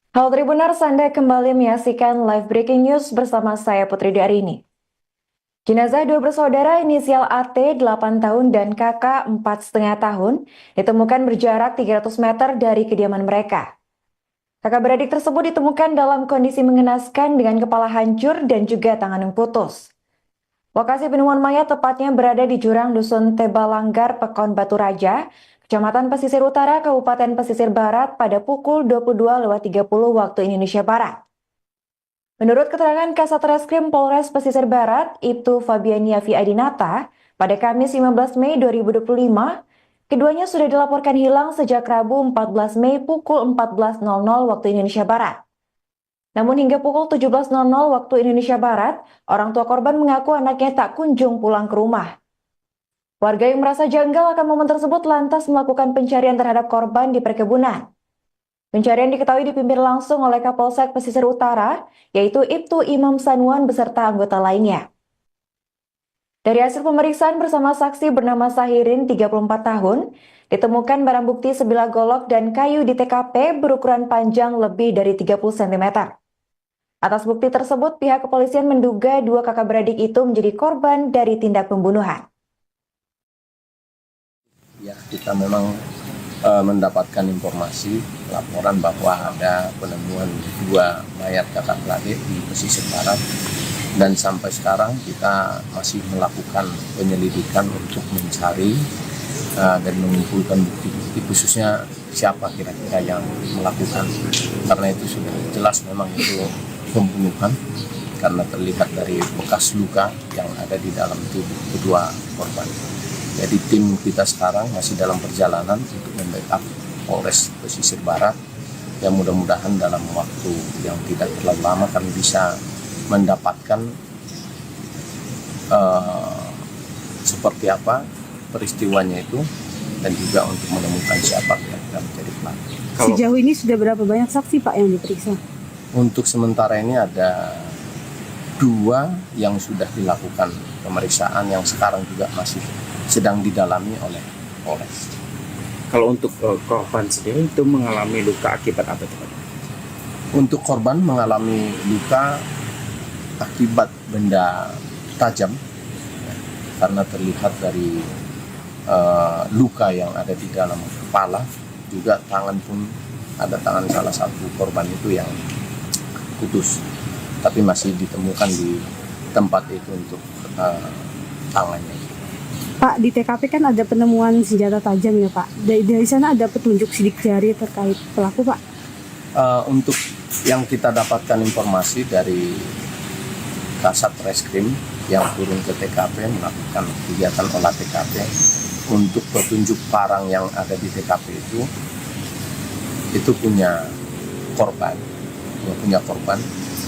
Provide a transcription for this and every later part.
Halo Tribuners, Anda kembali menyaksikan live breaking news bersama saya Putri Darini. Jenazah dua bersaudara inisial AT 8 tahun dan KK 4,5 tahun ditemukan berjarak 300 meter dari kediaman mereka. Kakak beradik tersebut ditemukan dalam kondisi mengenaskan dengan kepala hancur dan juga tangan yang putus. Lokasi penemuan mayat tepatnya berada di jurang Dusun Tebalanggar, Pekon Batu Raja, Kecamatan Pesisir Utara, Kabupaten Pesisir Barat pada pukul 22.30 waktu Indonesia Barat. Menurut keterangan Kasat Reskrim Polres Pesisir Barat, Ibtu Fabiania Adinata, pada Kamis 15 Mei 2025, keduanya sudah dilaporkan hilang sejak Rabu 14 Mei pukul 14.00 waktu Indonesia Barat. Namun hingga pukul 17.00 waktu Indonesia Barat, orang tua korban mengaku anaknya tak kunjung pulang ke rumah. Warga yang merasa janggal akan momen tersebut lantas melakukan pencarian terhadap korban di perkebunan. Pencarian diketahui dipimpin langsung oleh Kapolsek Pesisir Utara, yaitu Ibtu Imam Sanuan beserta anggota lainnya. Dari hasil pemeriksaan bersama saksi bernama Sahirin, 34 tahun, ditemukan barang bukti sebilah golok dan kayu di TKP berukuran panjang lebih dari 30 cm. Atas bukti tersebut, pihak kepolisian menduga dua kakak beradik itu menjadi korban dari tindak pembunuhan. Ya, kita memang mendapatkan informasi laporan bahwa ada penemuan dua mayat kakak beradik di pesisir barat, dan sampai sekarang kita masih melakukan penyelidikan untuk mencari dan mengumpulkan bukti-bukti, khususnya siapa kira-kira yang melakukan, karena itu sudah jelas memang itu pembunuhan karena terlihat dari bekas luka yang ada di dalam tubuh kedua korban. Jadi tim kita sekarang masih dalam perjalanan untuk membackup Polres Pesisir Barat, yang mudah-mudahan dalam waktu yang tidak terlalu lama kami bisa mendapatkan seperti apa peristiwanya itu, dan juga untuk menemukan siapa kira-kira menjadi pelaku. Sejauh ini sudah berapa banyak saksi Pak yang diperiksa? Untuk sementara ini ada dua yang sudah dilakukan pemeriksaan, yang sekarang juga masih sedang didalami oleh Polres. Kalau untuk korban sendiri itu mengalami luka akibat apa itu Pak? Untuk korban mengalami luka akibat benda tajam, ya, karena terlihat dari luka yang ada di dalam kepala, juga tangan pun ada tangan salah satu korban itu yang putus, tapi masih ditemukan di tempat itu untuk tangannya. Pak, di TKP kan ada penemuan senjata tajam ya Pak. Dari sana ada petunjuk sidik jari terkait pelaku Pak? Untuk yang kita dapatkan informasi dari Kasat Reskrim yang turun ke TKP melakukan kegiatan olah TKP, untuk petunjuk parang yang ada di TKP itu punya korban,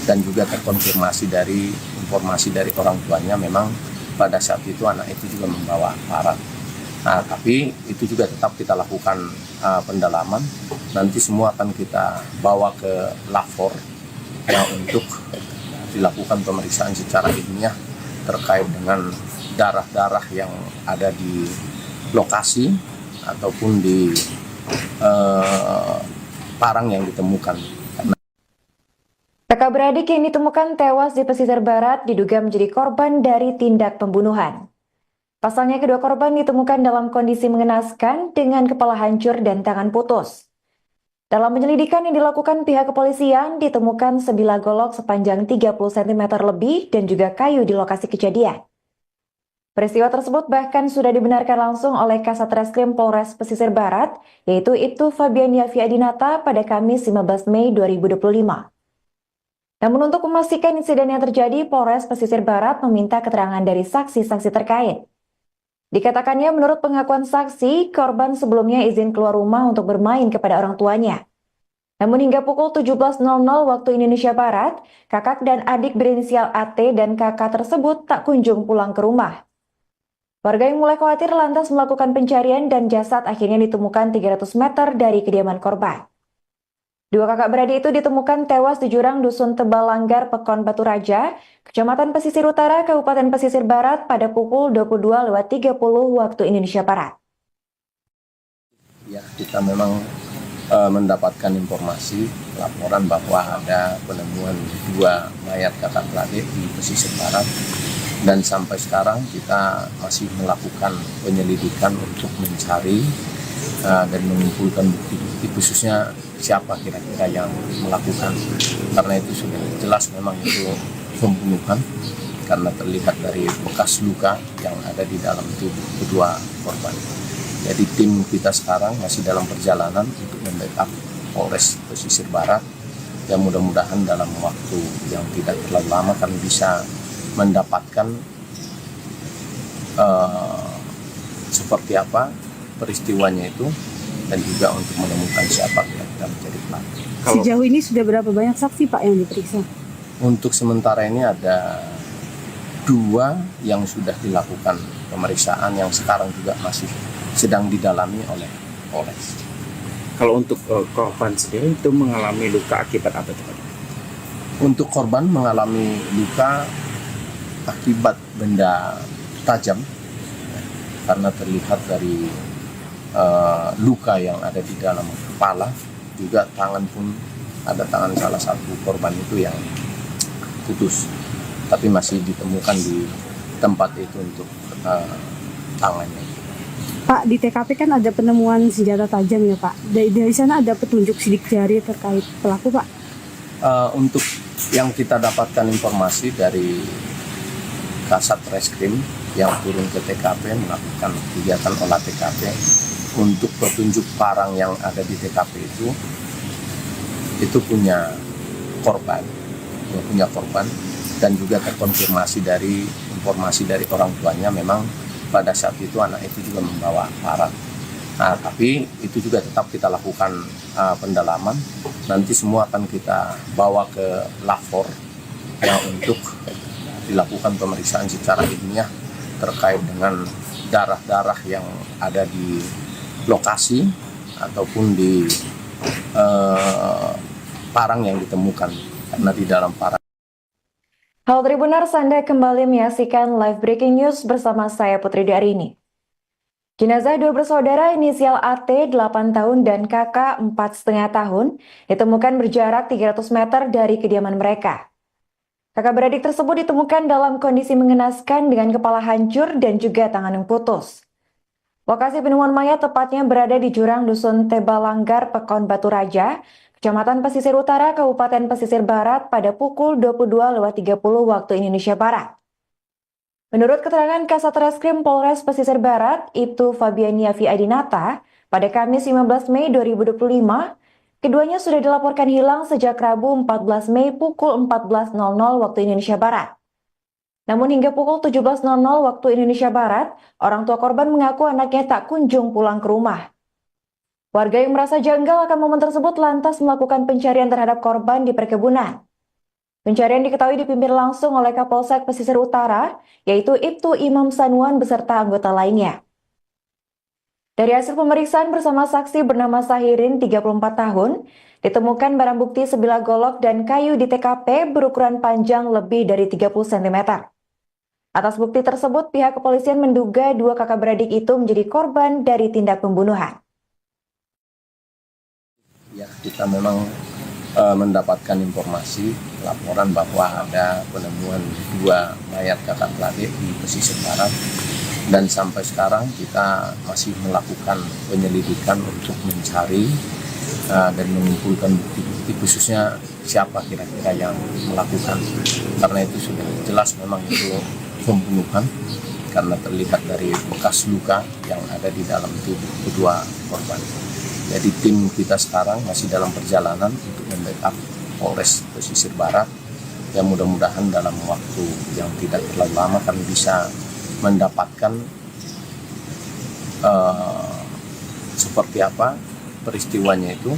dan juga terkonfirmasi dari informasi dari orang tuanya, memang pada saat itu anak itu juga membawa parang. Nah, tapi itu juga tetap kita lakukan pendalaman. Nanti semua akan kita bawa ke lapor yang untuk dilakukan pemeriksaan secara ilmiah terkait dengan darah-darah yang ada di lokasi ataupun di parang yang ditemukan. Kakak beradik yang ditemukan tewas di pesisir barat diduga menjadi korban dari tindak pembunuhan. Pasalnya kedua korban ditemukan dalam kondisi mengenaskan dengan kepala hancur dan tangan putus. Dalam penyelidikan yang dilakukan pihak kepolisian, ditemukan sebilah golok sepanjang 30 cm lebih dan juga kayu di lokasi kejadian. Peristiwa tersebut bahkan sudah dibenarkan langsung oleh Kasat Reskrim Polres Pesisir Barat, yaitu Ibtu Fabiania Adinata pada Kamis 15 Mei 2025. Namun untuk memastikan insiden yang terjadi, Polres Pesisir Barat meminta keterangan dari saksi-saksi terkait. Dikatakannya menurut pengakuan saksi, korban sebelumnya izin keluar rumah untuk bermain kepada orang tuanya. Namun hingga pukul 17.00 waktu Indonesia Barat, kakak dan adik berinisial AT dan KK tersebut tak kunjung pulang ke rumah. Warga yang mulai khawatir lantas melakukan pencarian dan jasad akhirnya ditemukan 300 meter dari kediaman korban. Dua kakak beradik itu ditemukan tewas di jurang Dusun Tebalanggar, Pekon Batu Raja, Kecamatan Pesisir Utara, Kabupaten Pesisir Barat pada pukul 22.30 waktu Indonesia Barat. Ya, kita memang mendapatkan informasi laporan bahwa ada penemuan dua mayat kakak beradik di pesisir barat, dan sampai sekarang kita masih melakukan penyelidikan untuk mencari dan mengumpulkan bukti-bukti, khususnya siapa kira-kira yang melakukan, karena itu sudah jelas memang itu pembunuhan karena terlihat dari bekas luka yang ada di dalam tubuh kedua korban. Jadi tim kita sekarang masih dalam perjalanan untuk membackup Polres Pesisir Barat, yang mudah-mudahan dalam waktu yang tidak terlalu lama kami bisa mendapatkan seperti apa peristiwanya itu, dan juga untuk menemukan siapa yang menjadi pelaku. Sejauh ini sudah berapa banyak saksi Pak yang diperiksa? Untuk sementara ini ada 2 yang sudah dilakukan pemeriksaan, yang sekarang juga masih sedang didalami oleh Polres. Kalau untuk korban sendiri itu mengalami luka akibat apa itu Pak? Untuk korban mengalami luka akibat benda tajam, karena terlihat dari luka yang ada di dalam kepala, juga tangan pun ada tangan salah satu korban itu yang putus, tapi masih ditemukan di tempat itu untuk tangannya. Pak, di TKP kan ada penemuan senjata tajam ya Pak. Dari sana ada petunjuk sidik jari terkait pelaku Pak? Untuk yang kita dapatkan informasi dari Kasat Reskrim yang turun ke TKP melakukan kegiatan olah TKP, untuk petunjuk parang yang ada di TKP itu punya korban, dan juga terkonfirmasi dari informasi dari orang tuanya, memang pada saat itu anak itu juga membawa parang. Nah, tapi itu juga tetap kita lakukan pendalaman. Nanti semua akan kita bawa ke lapor yang untuk dilakukan pemeriksaan secara ilmiah terkait dengan darah-darah yang ada di lokasi ataupun di parang yang ditemukan, karena di dalam parang. Halo Tribuners, Anda kembali menyaksikan live breaking news bersama saya Putri Darini. Jenazah 2 bersaudara inisial AT 8 tahun dan KK 4,5 tahun ditemukan berjarak 300 meter dari kediaman mereka. Kakak beradik tersebut ditemukan dalam kondisi mengenaskan dengan kepala hancur dan juga tangan yang putus. Lokasi penemuan mayat tepatnya berada di jurang Dusun Tebalanggar, Pekon Batu Raja, Kecamatan Pesisir Utara, Kabupaten Pesisir Barat pada pukul 22.30 waktu Indonesia Barat. Menurut keterangan Kasat Reskrim Polres Pesisir Barat, Ibtu Fabiania Adinata, pada Kamis 15 Mei 2025, keduanya sudah dilaporkan hilang sejak Rabu 14 Mei pukul 14.00 waktu Indonesia Barat. Namun hingga pukul 17.00 waktu Indonesia Barat, orang tua korban mengaku anaknya tak kunjung pulang ke rumah. Warga yang merasa janggal akan momen tersebut lantas melakukan pencarian terhadap korban di perkebunan. Pencarian diketahui dipimpin langsung oleh Kapolsek Pesisir Utara, yaitu Ibtu Imam Sanuan beserta anggota lainnya. Dari hasil pemeriksaan bersama saksi bernama Sahirin, 34 tahun, ditemukan barang bukti sebilah golok dan kayu di TKP berukuran panjang lebih dari 30 cm. Atas bukti tersebut, pihak kepolisian menduga 2 kakak beradik itu menjadi korban dari tindak pembunuhan. Ya, kita memang mendapatkan informasi laporan bahwa ada penemuan 2 mayat kakak beradik di pesisir barat, dan sampai sekarang kita masih melakukan penyelidikan untuk mencari dan mengumpulkan bukti-bukti, khususnya siapa kira-kira yang melakukan, karena itu sudah jelas memang itu pembunuhan karena terlihat dari bekas luka yang ada di dalam tubuh kedua korban. Jadi tim kita sekarang masih dalam perjalanan untuk membackup Polres Pesisir Barat, yang mudah-mudahan dalam waktu yang tidak terlalu lama kami bisa mendapatkan seperti apa peristiwanya itu,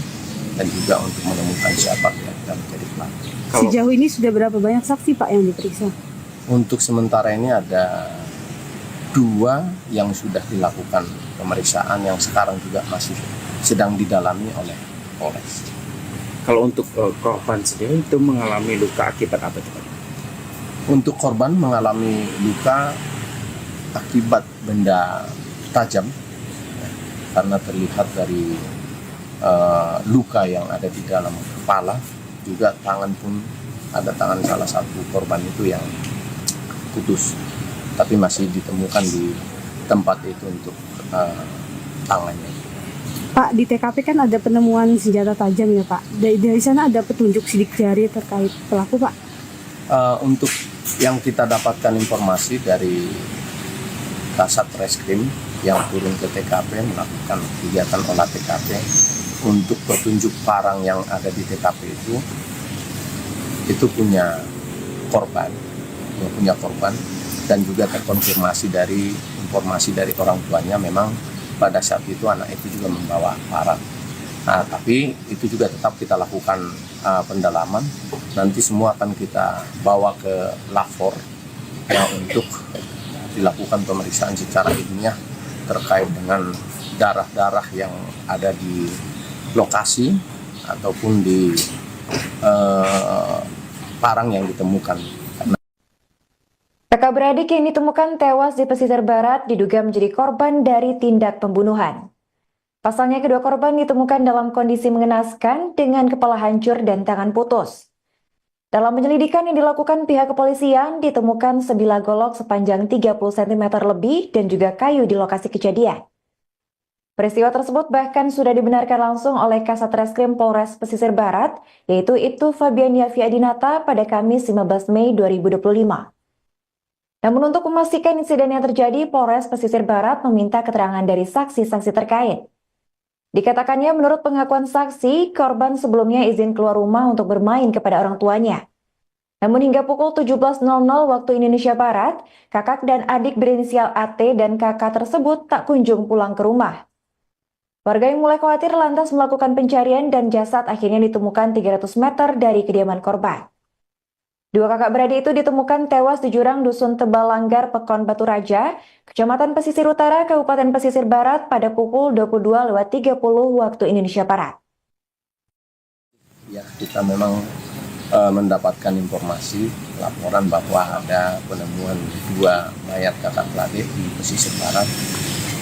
dan juga untuk menemukan siapa yang menjadi pelaku. Sejauh ini sudah berapa banyak saksi Pak yang diperiksa? Untuk sementara ini ada 2 yang sudah dilakukan pemeriksaan, yang sekarang juga masih sedang didalami oleh Polres. Kalau untuk korban sendiri itu mengalami luka akibat apa itu Pak? Untuk korban mengalami luka akibat benda tajam, karena terlihat dari luka yang ada di dalam kepala, juga tangan pun ada tangan salah satu korban itu yang putus, tapi masih ditemukan di tempat itu untuk tangannya. Pak, di TKP kan ada penemuan senjata tajam ya Pak. Dari sana ada petunjuk sidik jari terkait pelaku Pak. Untuk yang kita dapatkan informasi dari Kasat Reskrim yang turun ke TKP melakukan kegiatan olah TKP, untuk petunjuk parang yang ada di TKP itu punya korban, dan juga terkonfirmasi dari informasi dari orang tuanya memang pada saat itu anak itu juga membawa parang. Nah, tapi itu juga tetap kita lakukan pendalaman. Nanti semua akan kita bawa ke lapor ya, untuk dilakukan pemeriksaan secara ilmiah terkait dengan darah-darah yang ada di lokasi ataupun di parang yang ditemukan. Kakak beradik yang ditemukan tewas di pesisir barat diduga menjadi korban dari tindak pembunuhan. Pasalnya kedua korban ditemukan dalam kondisi mengenaskan dengan kepala hancur dan tangan putus. Dalam penyelidikan yang dilakukan pihak kepolisian, ditemukan sebilah golok sepanjang 30 cm lebih dan juga kayu di lokasi kejadian. Peristiwa tersebut bahkan sudah dibenarkan langsung oleh Kasat Reskrim Polres Pesisir Barat, yaitu Ibtu Fabian Yafi Adinata pada Kamis 15 Mei 2025. Namun untuk memastikan insiden yang terjadi, Polres Pesisir Barat meminta keterangan dari saksi-saksi terkait. Dikatakannya menurut pengakuan saksi, korban sebelumnya izin keluar rumah untuk bermain kepada orang tuanya. Namun hingga pukul 17.00 waktu Indonesia Barat, kakak dan adik berinisial AT dan kakak tersebut tak kunjung pulang ke rumah. Warga yang mulai khawatir lantas melakukan pencarian dan jasad akhirnya ditemukan 300 meter dari kediaman korban. Dua kakak beradik itu ditemukan tewas di jurang Dusun Tebal Langgar, Pekon Batu Raja, Kecamatan Pesisir Utara, Kabupaten Pesisir Barat pada pukul 22.30 waktu Indonesia Barat. Ya, kita memang mendapatkan informasi laporan bahwa ada penemuan dua mayat kakak beradik di pesisir barat,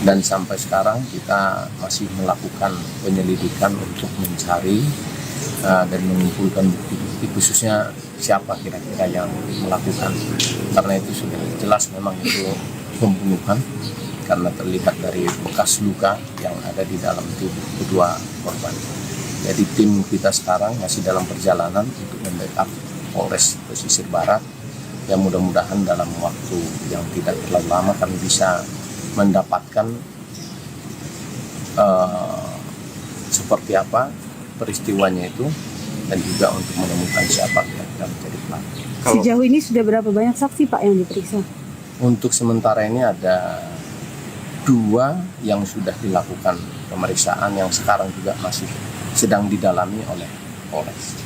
dan sampai sekarang kita masih melakukan penyelidikan untuk mencari dan mengumpulkan bukti-bukti, khususnya siapa kira-kira yang melakukan, karena itu sudah jelas memang itu pembunuhan karena terlihat dari bekas luka yang ada di dalam tubuh kedua korban. Jadi tim kita sekarang masih dalam perjalanan untuk membackup Polres Pesisir Barat, yang mudah-mudahan dalam waktu yang tidak terlalu lama kami bisa mendapatkan seperti apa peristiwanya itu, dan juga untuk menemukan siapa kira-kira menjadi pelaku. Sejauh ini sudah berapa banyak saksi Pak yang diperiksa? Untuk sementara ini ada 2 yang sudah dilakukan pemeriksaan, yang sekarang juga masih sedang didalami oleh Polres.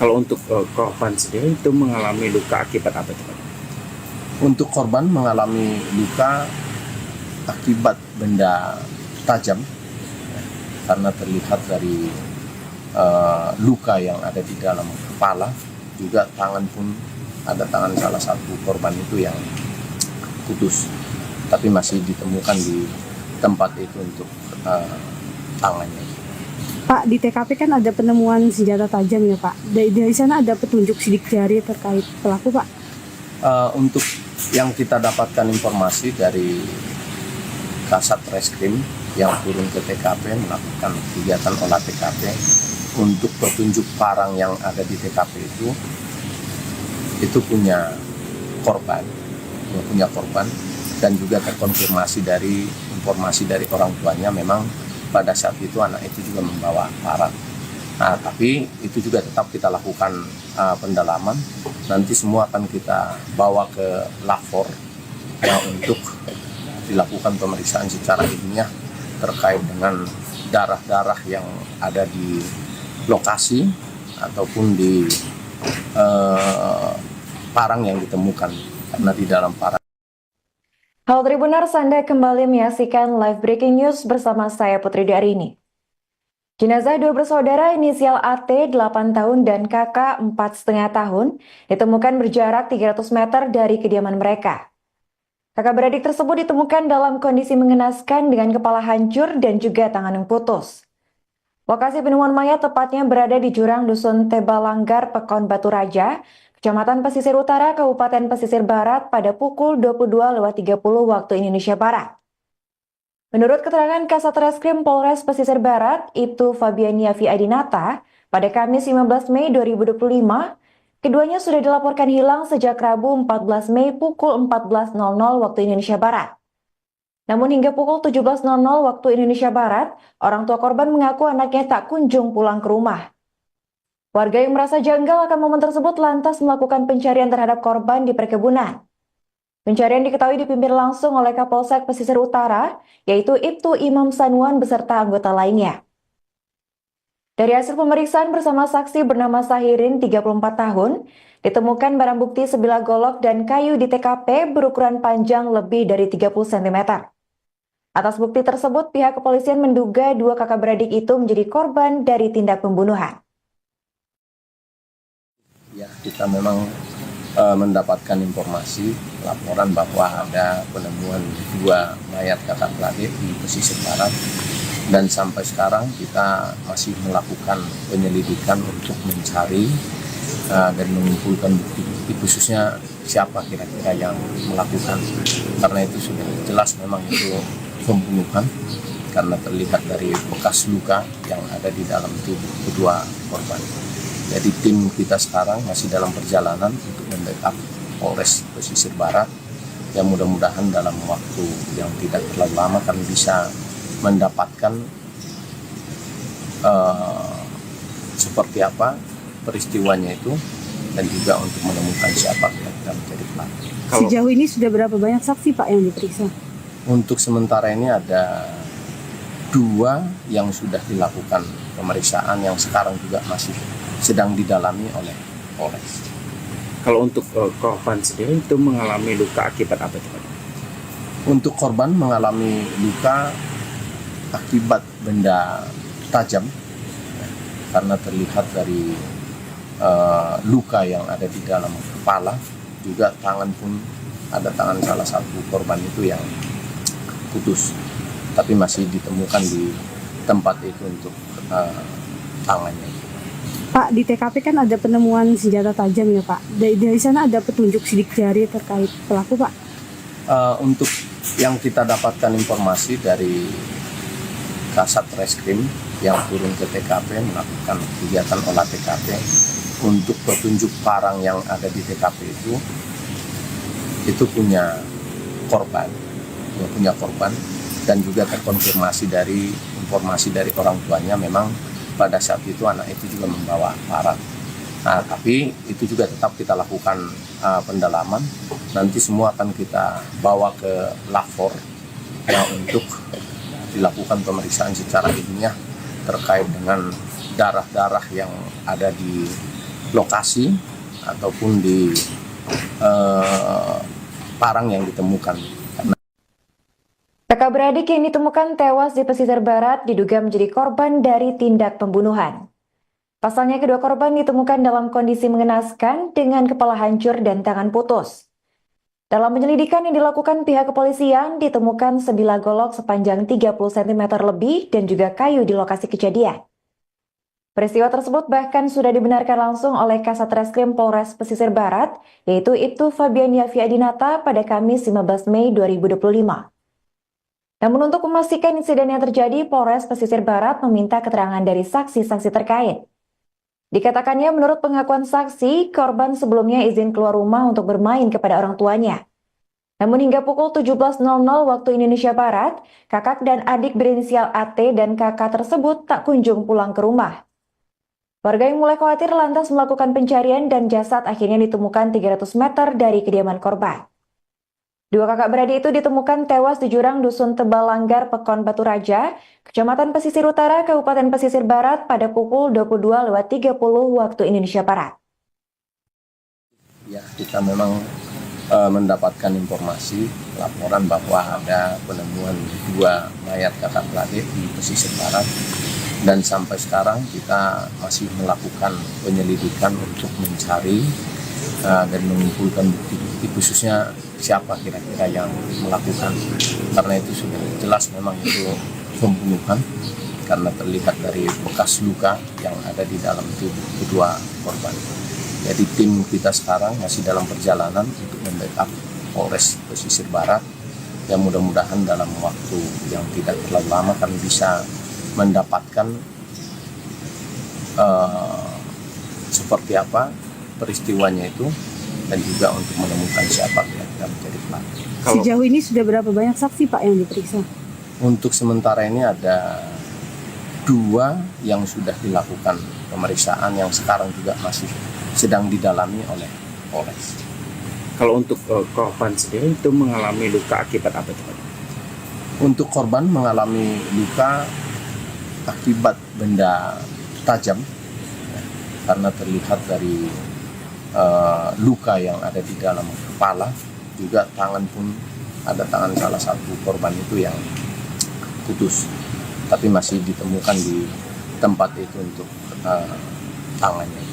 Kalau untuk korban sendiri itu mengalami luka akibat apa itu Pak? Untuk korban mengalami luka akibat benda tajam, karena terlihat dari luka yang ada di dalam kepala, juga tangan pun ada tangan salah satu korban itu yang putus, tapi masih ditemukan di tempat itu untuk tangannya. Pak, di TKP kan ada penemuan senjata tajam ya Pak. Dari sana ada petunjuk sidik jari terkait pelaku Pak. Untuk yang kita dapatkan informasi dari Kasat Reskrim yang turun ke TKP melakukan kegiatan olah TKP, untuk petunjuk parang yang ada di TKP itu punya korban, dan juga terkonfirmasi dari informasi dari orang tuanya memang pada saat itu anak itu juga membawa parang. Nah, tapi itu juga tetap kita lakukan pendalaman. Nanti semua akan kita bawa ke lapor ya, untuk dilakukan pemeriksaan secara ilmiah terkait dengan darah-darah yang ada di lokasi ataupun di parang yang ditemukan, karena di dalam parang. Halo Tribuners, Anda kembali menyaksikan live breaking news bersama saya Putri Darini. Jenazah dua bersaudara inisial AT 8 tahun dan kakak 4,5 tahun ditemukan berjarak 300 meter dari kediaman mereka. Kakak beradik tersebut ditemukan dalam kondisi mengenaskan dengan kepala hancur dan juga tangan yang putus. Lokasi penemuan mayat tepatnya berada di jurang Dusun Tebalanggar, Pekon Batu Raja, Kecamatan Pesisir Utara, Kabupaten Pesisir Barat pada pukul 22.30 waktu Indonesia Barat. Menurut keterangan Kasat Reskrim Polres Pesisir Barat, Ibtu Fabiania Adinata, pada Kamis 15 Mei 2025, keduanya sudah dilaporkan hilang sejak Rabu 14 Mei pukul 14.00 waktu Indonesia Barat. Namun hingga pukul 17.00 waktu Indonesia Barat, orang tua korban mengaku anaknya tak kunjung pulang ke rumah. Warga yang merasa janggal akan momen tersebut lantas melakukan pencarian terhadap korban di perkebunan. Pencarian diketahui dipimpin langsung oleh Kapolsek Pesisir Utara, yaitu Ibtu Imam Sanuan beserta anggota lainnya. Dari hasil pemeriksaan bersama saksi bernama Sahirin, 34 tahun, ditemukan barang bukti sebilah golok dan kayu di TKP berukuran panjang lebih dari 30 cm. Atas bukti tersebut, pihak kepolisian menduga dua kakak beradik itu menjadi korban dari tindak pembunuhan. Ya, kita memang mendapatkan informasi laporan bahwa ada penemuan dua mayat kakak beradik di pesisir barat, dan sampai sekarang kita masih melakukan penyelidikan untuk mencari dan mengumpulkan bukti-bukti, khususnya siapa kira-kira yang melakukan, karena itu sudah jelas memang itu pembunuhan karena terlihat dari bekas luka yang ada di dalam tubuh kedua korban. Jadi tim kita sekarang masih dalam perjalanan untuk membackup Polres Pesisir Barat, yang mudah-mudahan dalam waktu yang tidak terlalu lama kami bisa mendapatkan seperti apa peristiwanya itu, dan juga untuk menemukan siapa kira-kira menjadi pelaku. Sejauh ini sudah berapa banyak saksi Pak yang diperiksa? Untuk sementara ini ada 2 yang sudah dilakukan pemeriksaan, yang sekarang juga masih sedang didalami oleh Polres. Kalau untuk korban sendiri itu mengalami luka akibat apa itu Pak? Untuk korban mengalami luka akibat benda tajam, karena terlihat dari luka yang ada di dalam kepala, juga tangan pun ada tangan salah satu korban itu yang putus, tapi masih ditemukan di tempat itu untuk tangannya. Pak, di TKP kan ada penemuan senjata tajam ya Pak. Dari sana ada petunjuk sidik jari terkait pelaku Pak? Untuk yang kita dapatkan informasi dari Kasat Reskrim yang turun ke TKP melakukan kegiatan olah TKP, untuk petunjuk parang yang ada di TKP itu punya korban, dan juga terkonfirmasi dari informasi dari orang tuanya, memang pada saat itu anak itu juga membawa parang. Nah, tapi itu juga tetap kita lakukan pendalaman. Nanti semua akan kita bawa ke lapor untuk dilakukan pemeriksaan secara ilmiah terkait dengan darah-darah yang ada di lokasi ataupun di parang yang ditemukan. Kakak beradik yang ditemukan tewas di pesisir barat diduga menjadi korban dari tindak pembunuhan. Pasalnya kedua korban ditemukan dalam kondisi mengenaskan dengan kepala hancur dan tangan putus. Dalam penyelidikan yang dilakukan pihak kepolisian, ditemukan sebilah golok sepanjang 30 cm lebih dan juga kayu di lokasi kejadian. Peristiwa tersebut bahkan sudah dibenarkan langsung oleh Kasat Reskrim Polres Pesisir Barat, yaitu Ibtu Fabiania Adinata pada Kamis 15 Mei 2025. Namun untuk memastikan insiden yang terjadi, Polres Pesisir Barat meminta keterangan dari saksi-saksi terkait. Dikatakannya menurut pengakuan saksi, korban sebelumnya izin keluar rumah untuk bermain kepada orang tuanya. Namun hingga pukul 17.00 waktu Indonesia Barat, kakak dan adik berinisial AT dan kakak tersebut tak kunjung pulang ke rumah. Warga yang mulai khawatir lantas melakukan pencarian dan jasad akhirnya ditemukan 300 meter dari kediaman korban. Dua kakak beradik itu ditemukan tewas di jurang Dusun Tebalanggar, Pekon Batu Raja, Kecamatan Pesisir Utara, Kabupaten Pesisir Barat pada pukul 22.30 waktu Indonesia Barat. Ya, kita memang mendapatkan informasi laporan bahwa ada penemuan 2 mayat kakak beradik di pesisir barat, dan sampai sekarang kita masih melakukan penyelidikan untuk mencari dan mengumpulkan bukti-bukti, khususnya siapa kira-kira yang melakukan, karena itu sudah jelas memang itu pembunuhan karena terlihat dari bekas luka yang ada di dalam tubuh kedua korban. Jadi tim kita sekarang masih dalam perjalanan untuk membackup Polres Pesisir Barat, yang mudah-mudahan dalam waktu yang tidak terlalu lama kami bisa mendapatkan seperti apa peristiwanya itu, dan juga untuk menemukan siapa kira-kira menjadi pelaku. Sejauh ini sudah berapa banyak saksi Pak yang diperiksa? Untuk sementara ini ada 2 yang sudah dilakukan pemeriksaan, yang sekarang juga masih sedang didalami oleh Polres. Kalau untuk korban sendiri itu mengalami luka akibat apa itu Pak? Untuk korban mengalami luka akibat benda tajam, ya, karena terlihat dari luka yang ada di dalam kepala, juga tangan pun ada tangan salah satu korban itu yang putus, tapi masih ditemukan di tempat itu untuk tangannya.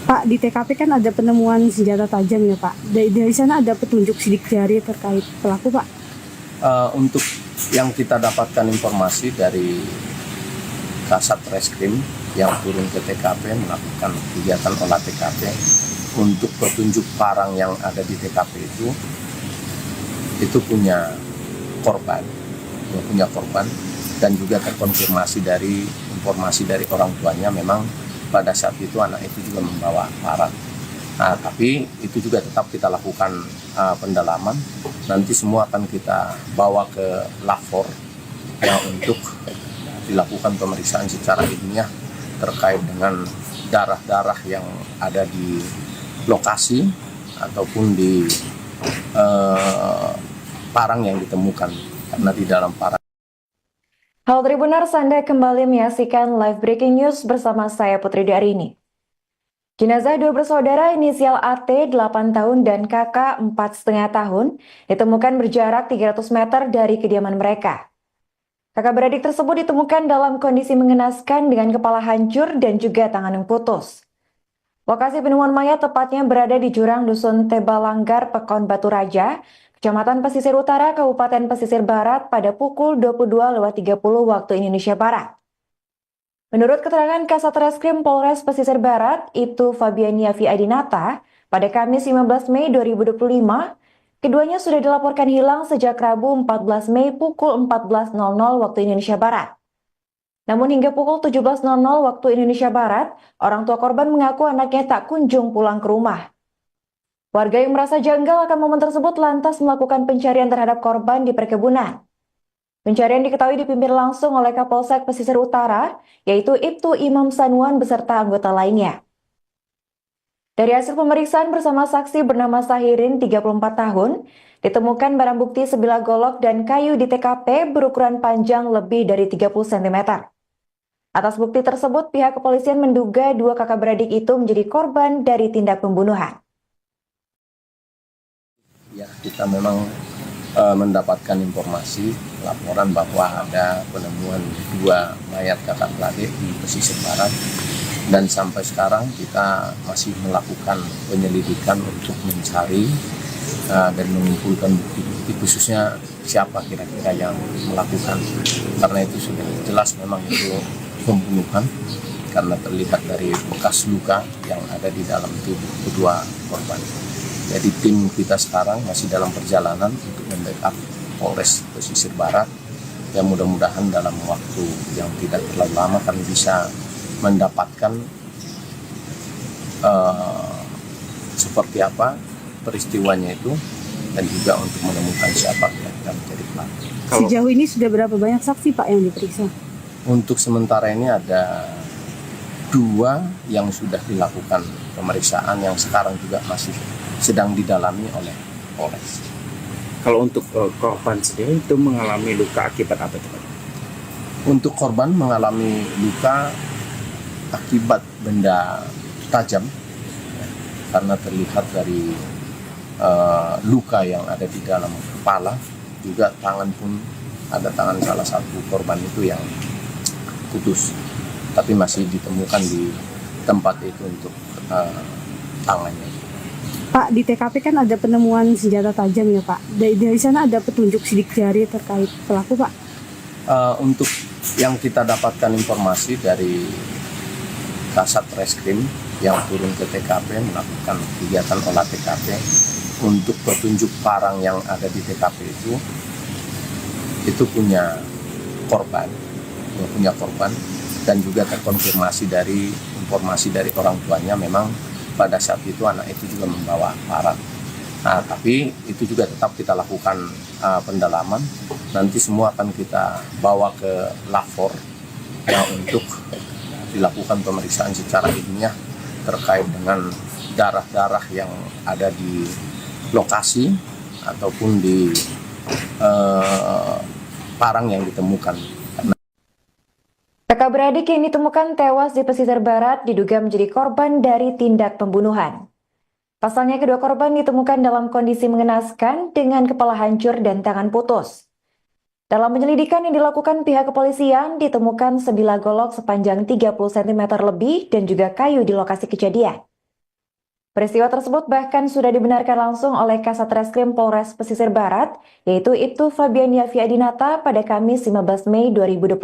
Pak, di TKP kan ada penemuan senjata tajam ya Pak. Dari sana ada petunjuk sidik jari terkait pelaku Pak? Untuk yang kita dapatkan informasi dari Kasat Reskrim yang turun ke TKP melakukan kegiatan olah TKP, untuk petunjuk parang yang ada di TKP itu punya korban, dan juga terkonfirmasi dari informasi dari orang tuanya, memang pada saat itu anak itu juga membawa parang. Nah, tapi itu juga tetap kita lakukan pendalaman. Nanti semua akan kita bawa ke lapor yang untuk dilakukan pemeriksaan secara ilmiah terkait dengan darah-darah yang ada di lokasi ataupun di parang yang ditemukan, karena di dalam parang. Halo Tribuners, Anda kembali menyaksikan live breaking news bersama saya Putri Darini. Jenazah 2 bersaudara inisial AT 8 tahun dan KK 4,5 tahun ditemukan berjarak 300 meter dari kediaman mereka. Kakak beradik tersebut ditemukan dalam kondisi mengenaskan dengan kepala hancur dan juga tangan yang putus. Lokasi penemuan mayat tepatnya berada di jurang Dusun Tebalanggar, Pekon Batu Raja, Kecamatan Pesisir Utara, Kabupaten Pesisir Barat pada pukul 22.30 waktu Indonesia Barat. Menurut keterangan Kasat Reskrim Polres Pesisir Barat, Ibtu Fabiania Viadinata, pada Kamis 15 Mei 2025, keduanya sudah dilaporkan hilang sejak Rabu 14 Mei pukul 14.00 waktu Indonesia Barat. Namun hingga pukul 17.00 waktu Indonesia Barat, orang tua korban mengaku anaknya tak kunjung pulang ke rumah. Warga yang merasa janggal akan momen tersebut lantas melakukan pencarian terhadap korban di perkebunan. Pencarian diketahui dipimpin langsung oleh Kapolsek Pesisir Utara, yaitu Ibtu Imam Sanuan beserta anggota lainnya. Dari hasil pemeriksaan bersama saksi bernama Sahirin, 34 tahun, ditemukan barang bukti sebilah golok dan kayu di TKP berukuran panjang lebih dari 30 cm. Atas bukti tersebut, pihak kepolisian menduga 2 kakak beradik itu menjadi korban dari tindak pembunuhan. Ya, kita memang mendapatkan informasi laporan bahwa ada penemuan 2 mayat kakak beradik di Pesisir Barat, dan sampai sekarang kita masih melakukan penyelidikan untuk mencari dan mengumpulkan bukti-bukti, khususnya siapa kira-kira yang melakukan, karena itu sudah jelas memang itu pembunuhan, karena terlihat dari bekas luka yang ada di dalam tubuh kedua korban. Jadi tim kita sekarang masih dalam perjalanan untuk membackup Polres Pesisir Barat, yang mudah-mudahan dalam waktu yang tidak terlalu lama kami bisa mendapatkan seperti apa peristiwanya itu, dan juga untuk menemukan siapa yang menjadi pelaku. Sejauh ini sudah berapa banyak saksi Pak yang diperiksa? Untuk sementara ini ada 2 yang sudah dilakukan pemeriksaan, yang sekarang juga masih sedang didalami oleh Polres. Kalau untuk korban sendiri itu mengalami luka akibat apa itu Pak? Untuk korban mengalami luka akibat benda tajam, ya, karena terlihat dari luka yang ada di dalam kepala, juga tangan pun ada tangan salah satu korban itu yang putus, tapi masih ditemukan di tempat itu untuk tangannya. Pak, di TKP kan ada penemuan senjata tajam ya Pak. Dari sana ada petunjuk sidik jari terkait pelaku Pak? Untuk yang kita dapatkan informasi dari Kasat Reskrim yang turun ke TKP melakukan kegiatan olah TKP untuk petunjuk parang yang ada di TKP itu punya korban, dan juga terkonfirmasi dari informasi dari orang tuanya memang pada saat itu anak itu juga membawa parang. Nah, tapi itu juga tetap kita lakukan pendalaman. Nanti semua akan kita bawa ke lapor ya, untuk dilakukan pemeriksaan secara ilmiah terkait dengan darah-darah yang ada di lokasi ataupun di parang yang ditemukan. Kakak beradik yang ditemukan tewas di pesisir barat diduga menjadi korban dari tindak pembunuhan. Pasalnya kedua korban ditemukan dalam kondisi mengenaskan dengan kepala hancur dan tangan putus. Dalam penyelidikan yang dilakukan pihak kepolisian, ditemukan sebilah golok sepanjang 30 cm lebih dan juga kayu di lokasi kejadian. Peristiwa tersebut bahkan sudah dibenarkan langsung oleh Kasat Reskrim Polres Pesisir Barat, yaitu Ibtu Fabian Yafi Adinata pada Kamis 15 Mei 2025.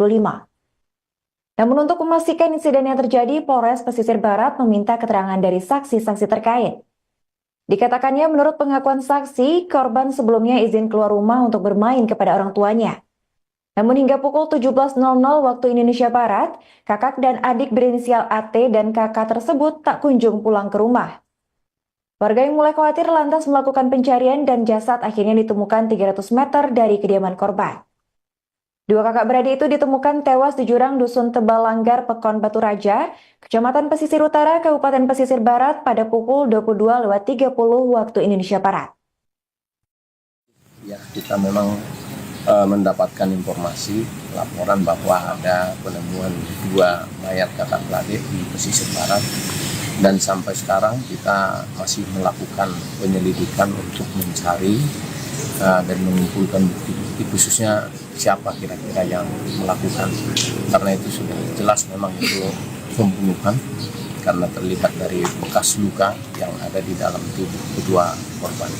Namun untuk memastikan insiden yang terjadi, Polres Pesisir Barat meminta keterangan dari saksi-saksi terkait. Dikatakannya menurut pengakuan saksi, korban sebelumnya izin keluar rumah untuk bermain kepada orang tuanya. Namun hingga pukul 17.00 waktu Indonesia Barat, kakak dan adik berinisial AT dan kakak tersebut tak kunjung pulang ke rumah. Warga yang mulai khawatir lantas melakukan pencarian dan jasad akhirnya ditemukan 300 meter dari kediaman korban. Dua kakak beradik itu ditemukan tewas di jurang Dusun Tebal Langgar, Pekon Batu Raja, Kecamatan Pesisir Utara, Kabupaten Pesisir Barat pada pukul 22.30 waktu Indonesia Barat. Ya, kita memang mendapatkan informasi laporan bahwa ada penemuan dua mayat kakak beradik di pesisir barat, dan sampai sekarang kita masih melakukan penyelidikan untuk mencari dan mengumpulkan bukti-bukti, khususnya siapa kira-kira yang melakukan, karena itu sudah jelas memang itu pembunuhan karena terlihat dari bekas luka yang ada di dalam tubuh kedua korban.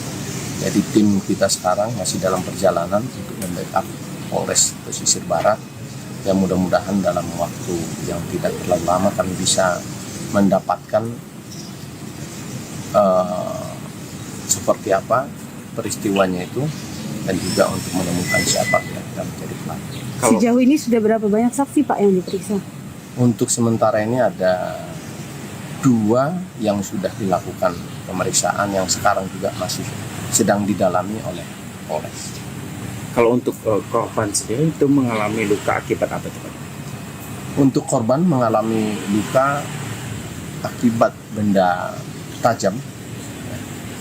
Jadi tim kita sekarang masih dalam perjalanan untuk membackup Polres Pesisir Barat, yang mudah-mudahan dalam waktu yang tidak terlalu lama kami bisa mendapatkan seperti apa peristiwanya itu, dan juga untuk menemukan siapa kira-kira menjadi pelaku. Sejauh ini sudah berapa banyak saksi Pak yang diperiksa? Untuk sementara ini ada 2 yang sudah dilakukan pemeriksaan, yang sekarang juga masih sedang didalami oleh Polres. Kalau untuk korban sendiri itu mengalami luka akibat apa itu Pak? Untuk korban mengalami luka akibat benda tajam,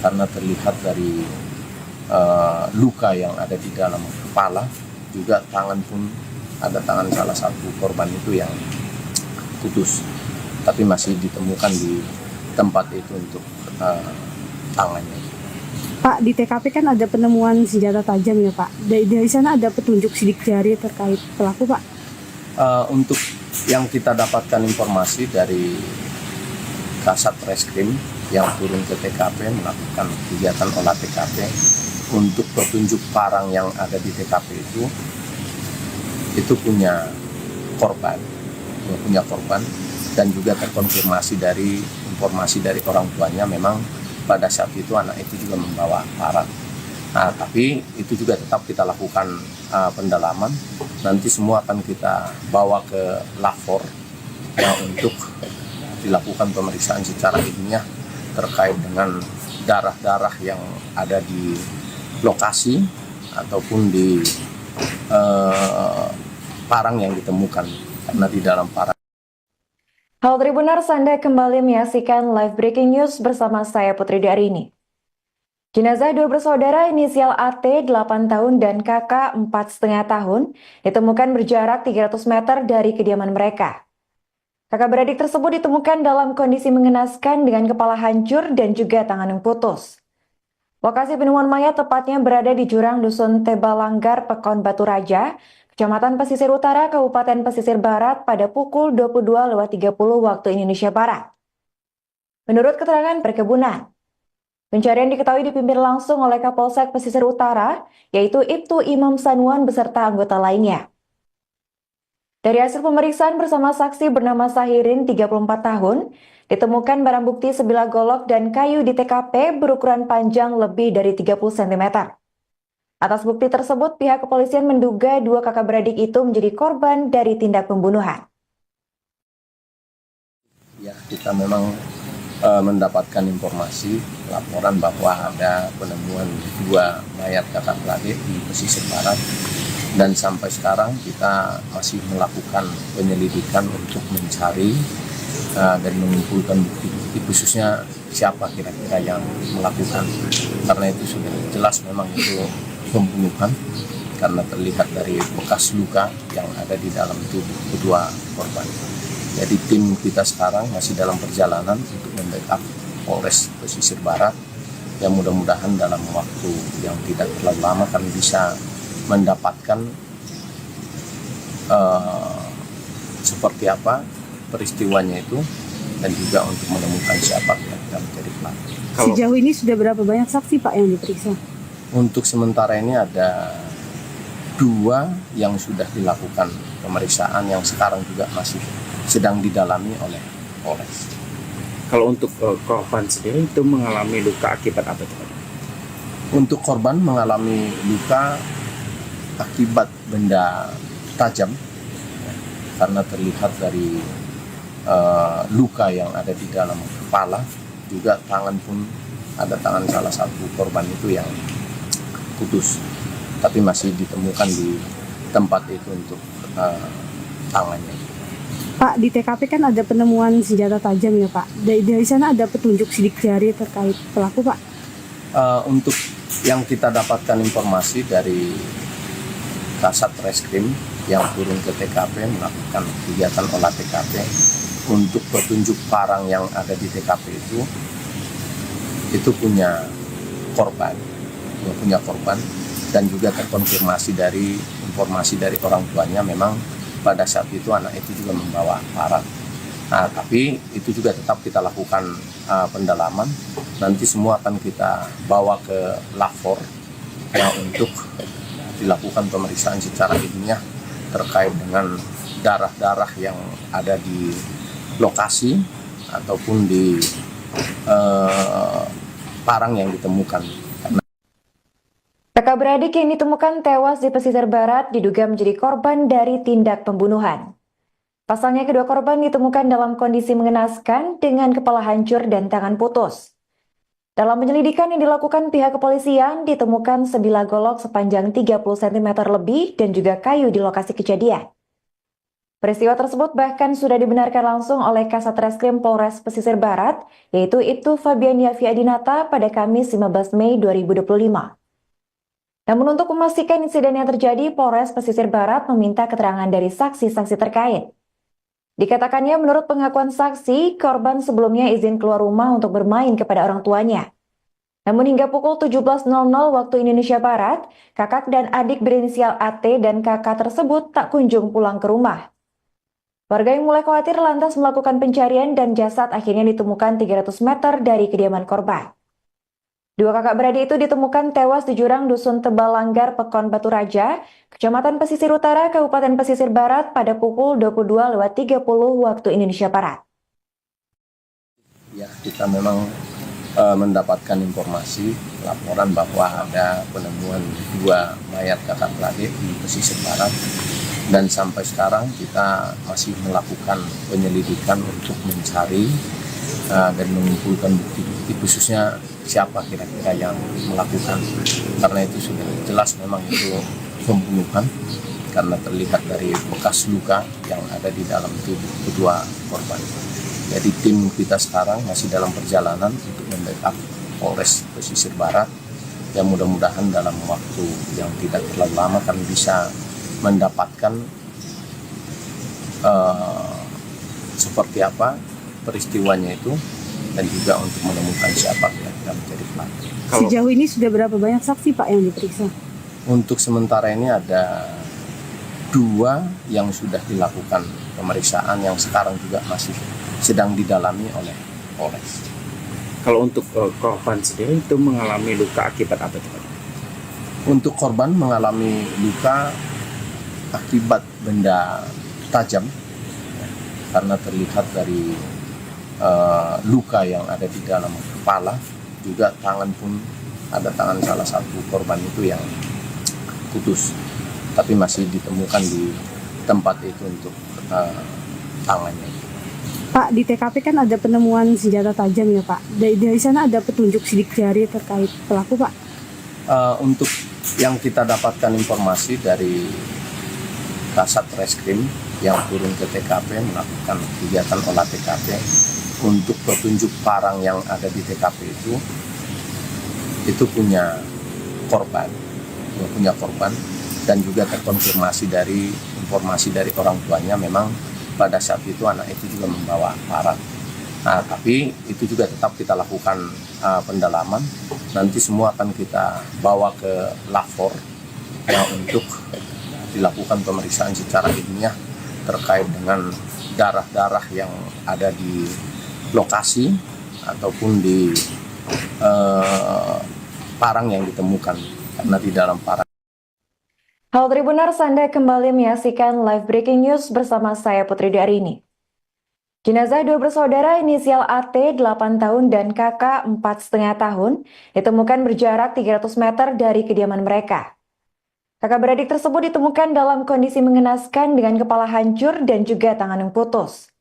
karena terlihat dari luka yang ada di dalam kepala, juga tangan pun ada tangan salah satu korban itu yang putus, tapi masih ditemukan di tempat itu untuk tangannya. Pak, di TKP kan ada penemuan senjata tajam ya Pak. Dari sana ada petunjuk sidik jari terkait pelaku Pak? Untuk yang kita dapatkan informasi dari Kasat Reskrim yang turun ke TKP melakukan kegiatan olah TKP untuk petunjuk parang yang ada di TKP itu punya korban, dan juga terkonfirmasi dari informasi dari orang tuanya memang pada saat itu anak itu juga membawa parang. Nah, tapi itu juga tetap kita lakukan pendalaman. Nanti semua akan kita bawa ke lapor ya, untuk dilakukan pemeriksaan secara ilmiah terkait dengan darah-darah yang ada di lokasi ataupun di parang yang ditemukan, karena di dalam parang. Halo Tribuners, Anda kembali menyaksikan live breaking news bersama saya Putri Darini. Jenazah 2 bersaudara inisial AT 8 tahun dan KK 4,5 tahun ditemukan berjarak 300 meter dari kediaman mereka. Kakak beradik tersebut ditemukan dalam kondisi mengenaskan dengan kepala hancur dan juga tangan yang putus. Lokasi penemuan mayat tepatnya berada di jurang Dusun Tebal Langgar, Pekon Batu Raja, Kecamatan Pesisir Utara, Kabupaten Pesisir Barat pada pukul 22.30 waktu Indonesia Barat. Menurut keterangan perkebunan, pencarian diketahui dipimpin langsung oleh Kapolsek Pesisir Utara, yaitu Ibtu Imam Sanuan beserta anggota lainnya. Dari hasil pemeriksaan bersama saksi bernama Sahirin, 34 tahun, ditemukan barang bukti sebilah golok dan kayu di TKP berukuran panjang lebih dari 30 cm. Atas bukti tersebut, pihak kepolisian menduga dua kakak beradik itu menjadi korban dari tindak pembunuhan. Ya, kita memang mendapatkan informasi laporan bahwa ada penemuan dua mayat kakak beradik di pesisir barat, dan sampai sekarang kita masih melakukan penyelidikan untuk mencari dan mengumpulkan bukti-bukti, khususnya siapa kira-kira yang melakukan, karena itu sudah jelas memang itu pembunuhan karena terlihat dari bekas luka yang ada di dalam tubuh kedua korban. Jadi tim kita sekarang masih dalam perjalanan untuk membackup Polres Pesisir Barat, yang mudah-mudahan dalam waktu yang tidak terlalu lama kami bisa mendapatkan seperti apa peristiwanya itu, dan juga untuk menemukan siapa kira-kira menjadi pelaku. Sejauh ini sudah berapa banyak saksi Pak yang diperiksa? Untuk sementara ini ada 2 yang sudah dilakukan pemeriksaan, yang sekarang juga masih sedang didalami oleh Polres. Kalau untuk korban sendiri itu mengalami luka akibat apa itu? Untuk korban mengalami luka akibat benda tajam, karena terlihat dari luka yang ada di dalam kepala, juga tangan pun ada tangan salah satu korban itu yang putus, tapi masih ditemukan di tempat itu untuk tangannya. Pak, di TKP kan ada penemuan senjata tajam ya Pak. Dari sana ada petunjuk sidik jari terkait pelaku Pak? Untuk yang kita dapatkan informasi dari Kasat Reskrim yang turun ke TKP melakukan kegiatan olah TKP, untuk petunjuk parang yang ada di TKP itu punya korban, dan juga terkonfirmasi dari informasi dari orang tuanya, memang pada saat itu anak itu juga membawa parang. Nah, tapi itu juga tetap kita lakukan pendalaman. Nanti semua akan kita bawa ke lapor untuk dilakukan pemeriksaan secara ilmiah terkait dengan darah-darah yang ada di lokasi ataupun di parang yang ditemukan. Kakak beradik yang ditemukan tewas di pesisir barat diduga menjadi korban dari tindak pembunuhan. Pasalnya kedua korban ditemukan dalam kondisi mengenaskan dengan kepala hancur dan tangan putus. Dalam penyelidikan yang dilakukan pihak kepolisian, ditemukan sebilah golok sepanjang 30 cm lebih dan juga kayu di lokasi kejadian. Peristiwa tersebut bahkan sudah dibenarkan langsung oleh Kasat Reskrim Polres Pesisir Barat, yaitu Ibtu Fabian Yafiadinata pada Kamis 15 Mei 2025. Namun untuk memastikan insiden yang terjadi, Polres Pesisir Barat meminta keterangan dari saksi-saksi terkait. Dikatakannya menurut pengakuan saksi, korban sebelumnya izin keluar rumah untuk bermain kepada orang tuanya. Namun hingga pukul 17.00 waktu Indonesia Barat, kakak dan adik berinisial AT dan kakak tersebut tak kunjung pulang ke rumah. Warga yang mulai khawatir lantas melakukan pencarian dan jasad akhirnya ditemukan 300 meter dari kediaman korban. Dua kakak beradik itu ditemukan tewas di jurang Dusun Tebal Langgar, Pekon Batu Raja, Kecamatan Pesisir Utara, Kabupaten Pesisir Barat pada pukul 22.30 waktu Indonesia Barat. Ya, kita memang mendapatkan informasi laporan bahwa ada penemuan 2 mayat kakak beradik di pesisir barat, dan sampai sekarang kita masih melakukan penyelidikan untuk mencari dan mengumpulkan bukti-bukti, khususnya siapa kira-kira yang melakukan, karena itu sudah jelas memang itu pembunuhan karena terlihat dari bekas luka yang ada di dalam tubuh kedua korban. Jadi tim kita sekarang masih dalam perjalanan untuk membackup Polres Pesisir Barat, yang mudah-mudahan dalam waktu yang tidak terlalu lama kami bisa mendapatkan seperti apa peristiwanya itu, dan juga untuk menemukan siapa kira-kira menjadi pelaku. Sejauh ini sudah berapa banyak saksi Pak yang diperiksa? Untuk sementara ini ada 2 yang sudah dilakukan pemeriksaan, yang sekarang juga masih sedang didalami oleh Polres. Kalau untuk korban sendiri itu mengalami luka akibat apa itu? Untuk korban mengalami luka akibat benda tajam, karena terlihat dari luka yang ada di dalam kepala, juga tangan pun ada tangan salah satu korban itu yang putus, tapi masih ditemukan di tempat itu untuk tangannya. Pak, di TKP kan ada penemuan senjata tajam ya Pak. Dari sana ada petunjuk sidik jari terkait pelaku Pak. Untuk yang kita dapatkan informasi dari Kasat Reskrim yang turun ke TKP melakukan kegiatan olah TKP, untuk petunjuk parang yang ada di TKP itu punya korban, dan juga terkonfirmasi dari informasi dari orang tuanya memang pada saat itu anak itu juga membawa parang. Nah, tapi itu juga tetap kita lakukan pendalaman. Nanti semua akan kita bawa ke lapor yang untuk dilakukan pemeriksaan secara ilmiah terkait dengan darah-darah yang ada di lokasi ataupun di parang yang ditemukan, karena di dalam parang. Halo Tribuners, Anda kembali menyaksikan live breaking news bersama saya Putri Darini. Jenazah dua bersaudara inisial AT 8 tahun dan KK 4,5 tahun ditemukan berjarak 300 meter dari kediaman mereka. Kakak beradik tersebut ditemukan dalam kondisi mengenaskan dengan kepala hancur dan juga tangan yang putus.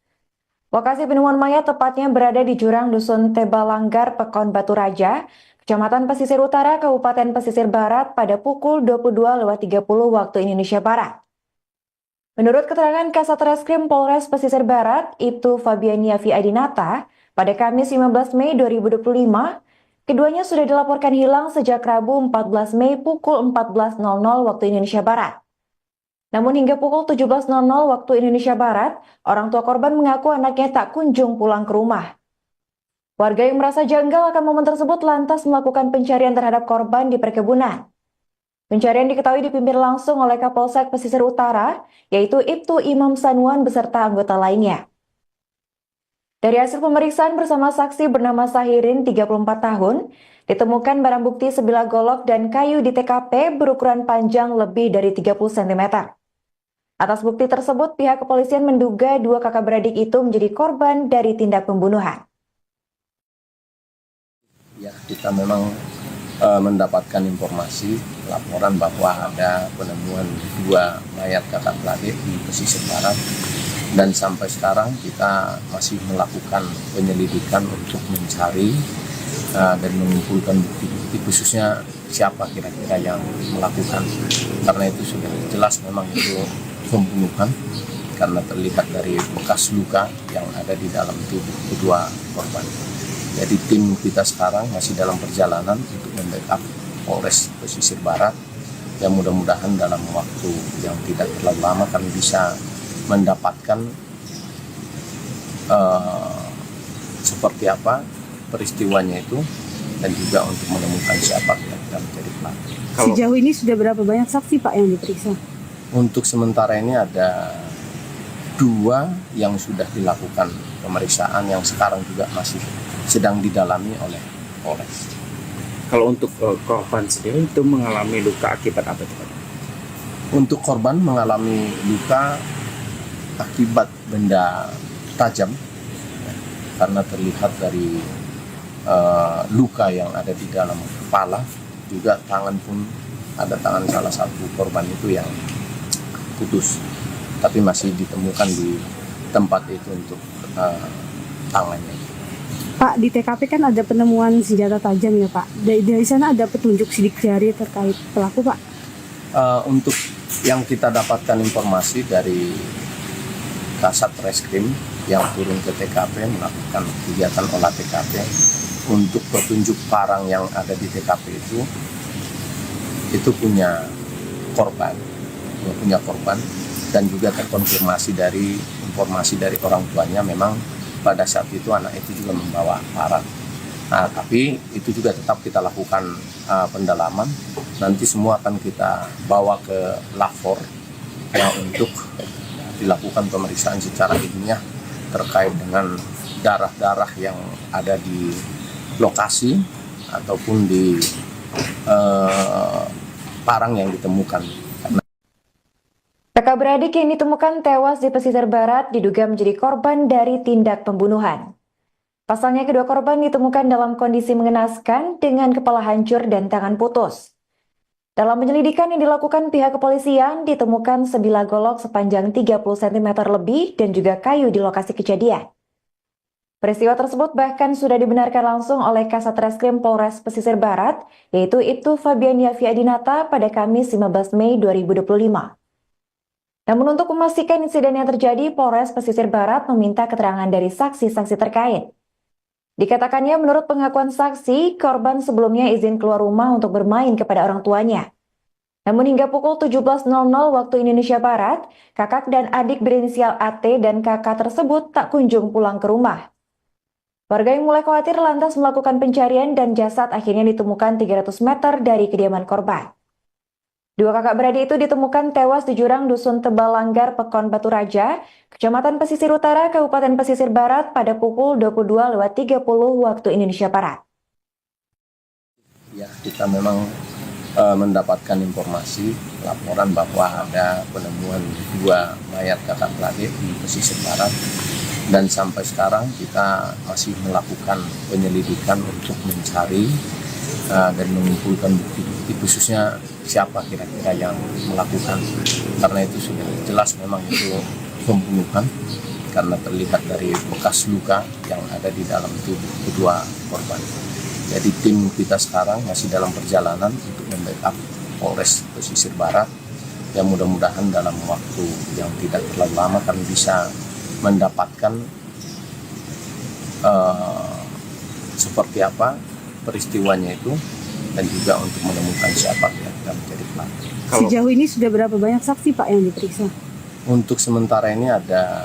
Lokasi penemuan mayat tepatnya berada di jurang Dusun Tebalanggar, Pekon Batu Raja, Kecamatan Pesisir Utara, Kabupaten Pesisir Barat pada pukul 22.30 waktu Indonesia Barat. Menurut keterangan Kasat Reskrim Polres Pesisir Barat, Ibtu Fabiania Viadinata, pada Kamis 15 Mei 2025, keduanya sudah dilaporkan hilang sejak Rabu 14 Mei pukul 14.00 waktu Indonesia Barat. Namun hingga pukul 17.00 waktu Indonesia Barat, orang tua korban mengaku anaknya tak kunjung pulang ke rumah. Warga yang merasa janggal akan momen tersebut lantas melakukan pencarian terhadap korban di perkebunan. Pencarian diketahui dipimpin langsung oleh Kapolsek Pesisir Utara, yaitu Ibtu Imam Sanuan beserta anggota lainnya. Dari hasil pemeriksaan bersama saksi bernama Sahirin, 34 tahun, ditemukan barang bukti sebilah golok dan kayu di TKP berukuran panjang lebih dari 30 cm. Atas bukti tersebut, pihak kepolisian menduga dua kakak beradik itu menjadi korban dari tindak pembunuhan. Ya, kita memang mendapatkan informasi laporan bahwa ada penemuan dua mayat kakak beradik di pesisir barat, dan sampai sekarang kita masih melakukan penyelidikan untuk mencari dan mengumpulkan bukti-bukti, khususnya siapa kira-kira yang melakukan, karena itu sudah jelas memang itu pembunuhan karena terlihat dari bekas luka yang ada di dalam tubuh kedua korban. Jadi tim kita sekarang masih dalam perjalanan untuk membackup Polres Pesisir Barat, yang mudah-mudahan dalam waktu yang tidak terlalu lama kami bisa mendapatkan seperti apa peristiwanya itu, dan juga untuk menemukan siapa kira-kira menjadi pelaku. Sejauh ini sudah berapa banyak saksi Pak yang diperiksa? Untuk sementara ini ada 2 yang sudah dilakukan pemeriksaan, yang sekarang juga masih sedang didalami oleh Polres. Kalau untuk korban sendiri itu mengalami luka akibat apa itu Pak? Untuk korban mengalami luka akibat benda tajam, karena terlihat dari luka yang ada di dalam kepala, juga tangan pun ada tangan salah satu korban itu yang putus, tapi masih ditemukan di tempat itu untuk tangannya. Pak, di TKP kan ada penemuan senjata tajam ya Pak. Dari sana ada petunjuk sidik jari terkait pelaku Pak. Untuk yang kita dapatkan informasi dari Kasat Reskrim yang turun ke TKP melakukan kegiatan olah TKP, untuk petunjuk parang yang ada di TKP itu punya korban, dan juga terkonfirmasi dari informasi dari orang tuanya memang pada saat itu anak itu juga membawa parang. Nah, tapi itu juga tetap kita lakukan pendalaman. Nanti semua akan kita bawa ke lapor yang untuk dilakukan pemeriksaan secara ilmiah terkait dengan darah-darah yang ada di lokasi ataupun di parang yang ditemukan. Kakak beradik yang ditemukan tewas di pesisir barat diduga menjadi korban dari tindak pembunuhan. Pasalnya kedua korban ditemukan dalam kondisi mengenaskan dengan kepala hancur dan tangan putus. Dalam penyelidikan yang dilakukan pihak kepolisian, ditemukan sebilah golok sepanjang 30 cm lebih dan juga kayu di lokasi kejadian. Peristiwa tersebut bahkan sudah dibenarkan langsung oleh Kasat Reskrim Polres Pesisir Barat, yaitu Ibtu Fabian Yafi Adinata pada Kamis 15 Mei 2025. Namun untuk memastikan insiden yang terjadi, Polres Pesisir Barat meminta keterangan dari saksi-saksi terkait. Dikatakannya menurut pengakuan saksi, korban sebelumnya izin keluar rumah untuk bermain kepada orang tuanya. Namun hingga pukul 17.00 waktu Indonesia Barat, kakak dan adik berinisial AT dan kakak tersebut tak kunjung pulang ke rumah. Warga yang mulai khawatir lantas melakukan pencarian dan jasad akhirnya ditemukan 300 meter dari kediaman korban. Dua kakak beradik itu ditemukan tewas di jurang Dusun Tebal Langgar, Pekon Batu Raja, Kecamatan Pesisir Utara, Kabupaten Pesisir Barat pada pukul 22.30 waktu Indonesia Barat. Ya, kita memang mendapatkan informasi laporan bahwa ada penemuan dua mayat kakak beradik di pesisir barat, dan sampai sekarang kita masih melakukan penyelidikan untuk mencari dan mengumpulkan bukti-bukti, khususnya siapa kira-kira yang melakukan, karena itu sudah jelas memang itu pembunuhan karena terlihat dari bekas luka yang ada di dalam tubuh kedua korban. Jadi tim kita sekarang masih dalam perjalanan untuk membackup Polres Pesisir Barat, yang mudah-mudahan dalam waktu yang tidak terlalu lama kami bisa mendapatkan seperti apa peristiwanya itu, dan juga untuk menemukan siapa yang menjadi pelaku. Sejauh ini sudah berapa banyak saksi Pak yang diperiksa? Untuk sementara ini ada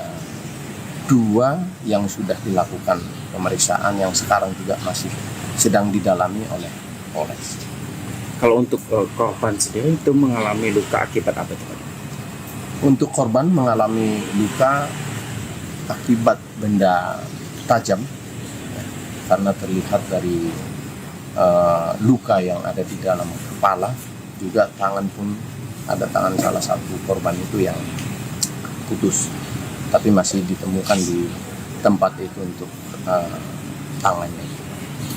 2 yang sudah dilakukan pemeriksaan, yang sekarang juga masih sedang didalami oleh Polres. Kalau untuk korban sendiri itu mengalami luka akibat apa itu Pak? Untuk korban mengalami luka akibat benda tajam, ya, karena terlihat dari luka yang ada di dalam kepala, juga tangan pun ada tangan salah satu korban itu yang putus, tapi masih ditemukan di tempat itu untuk tangannya.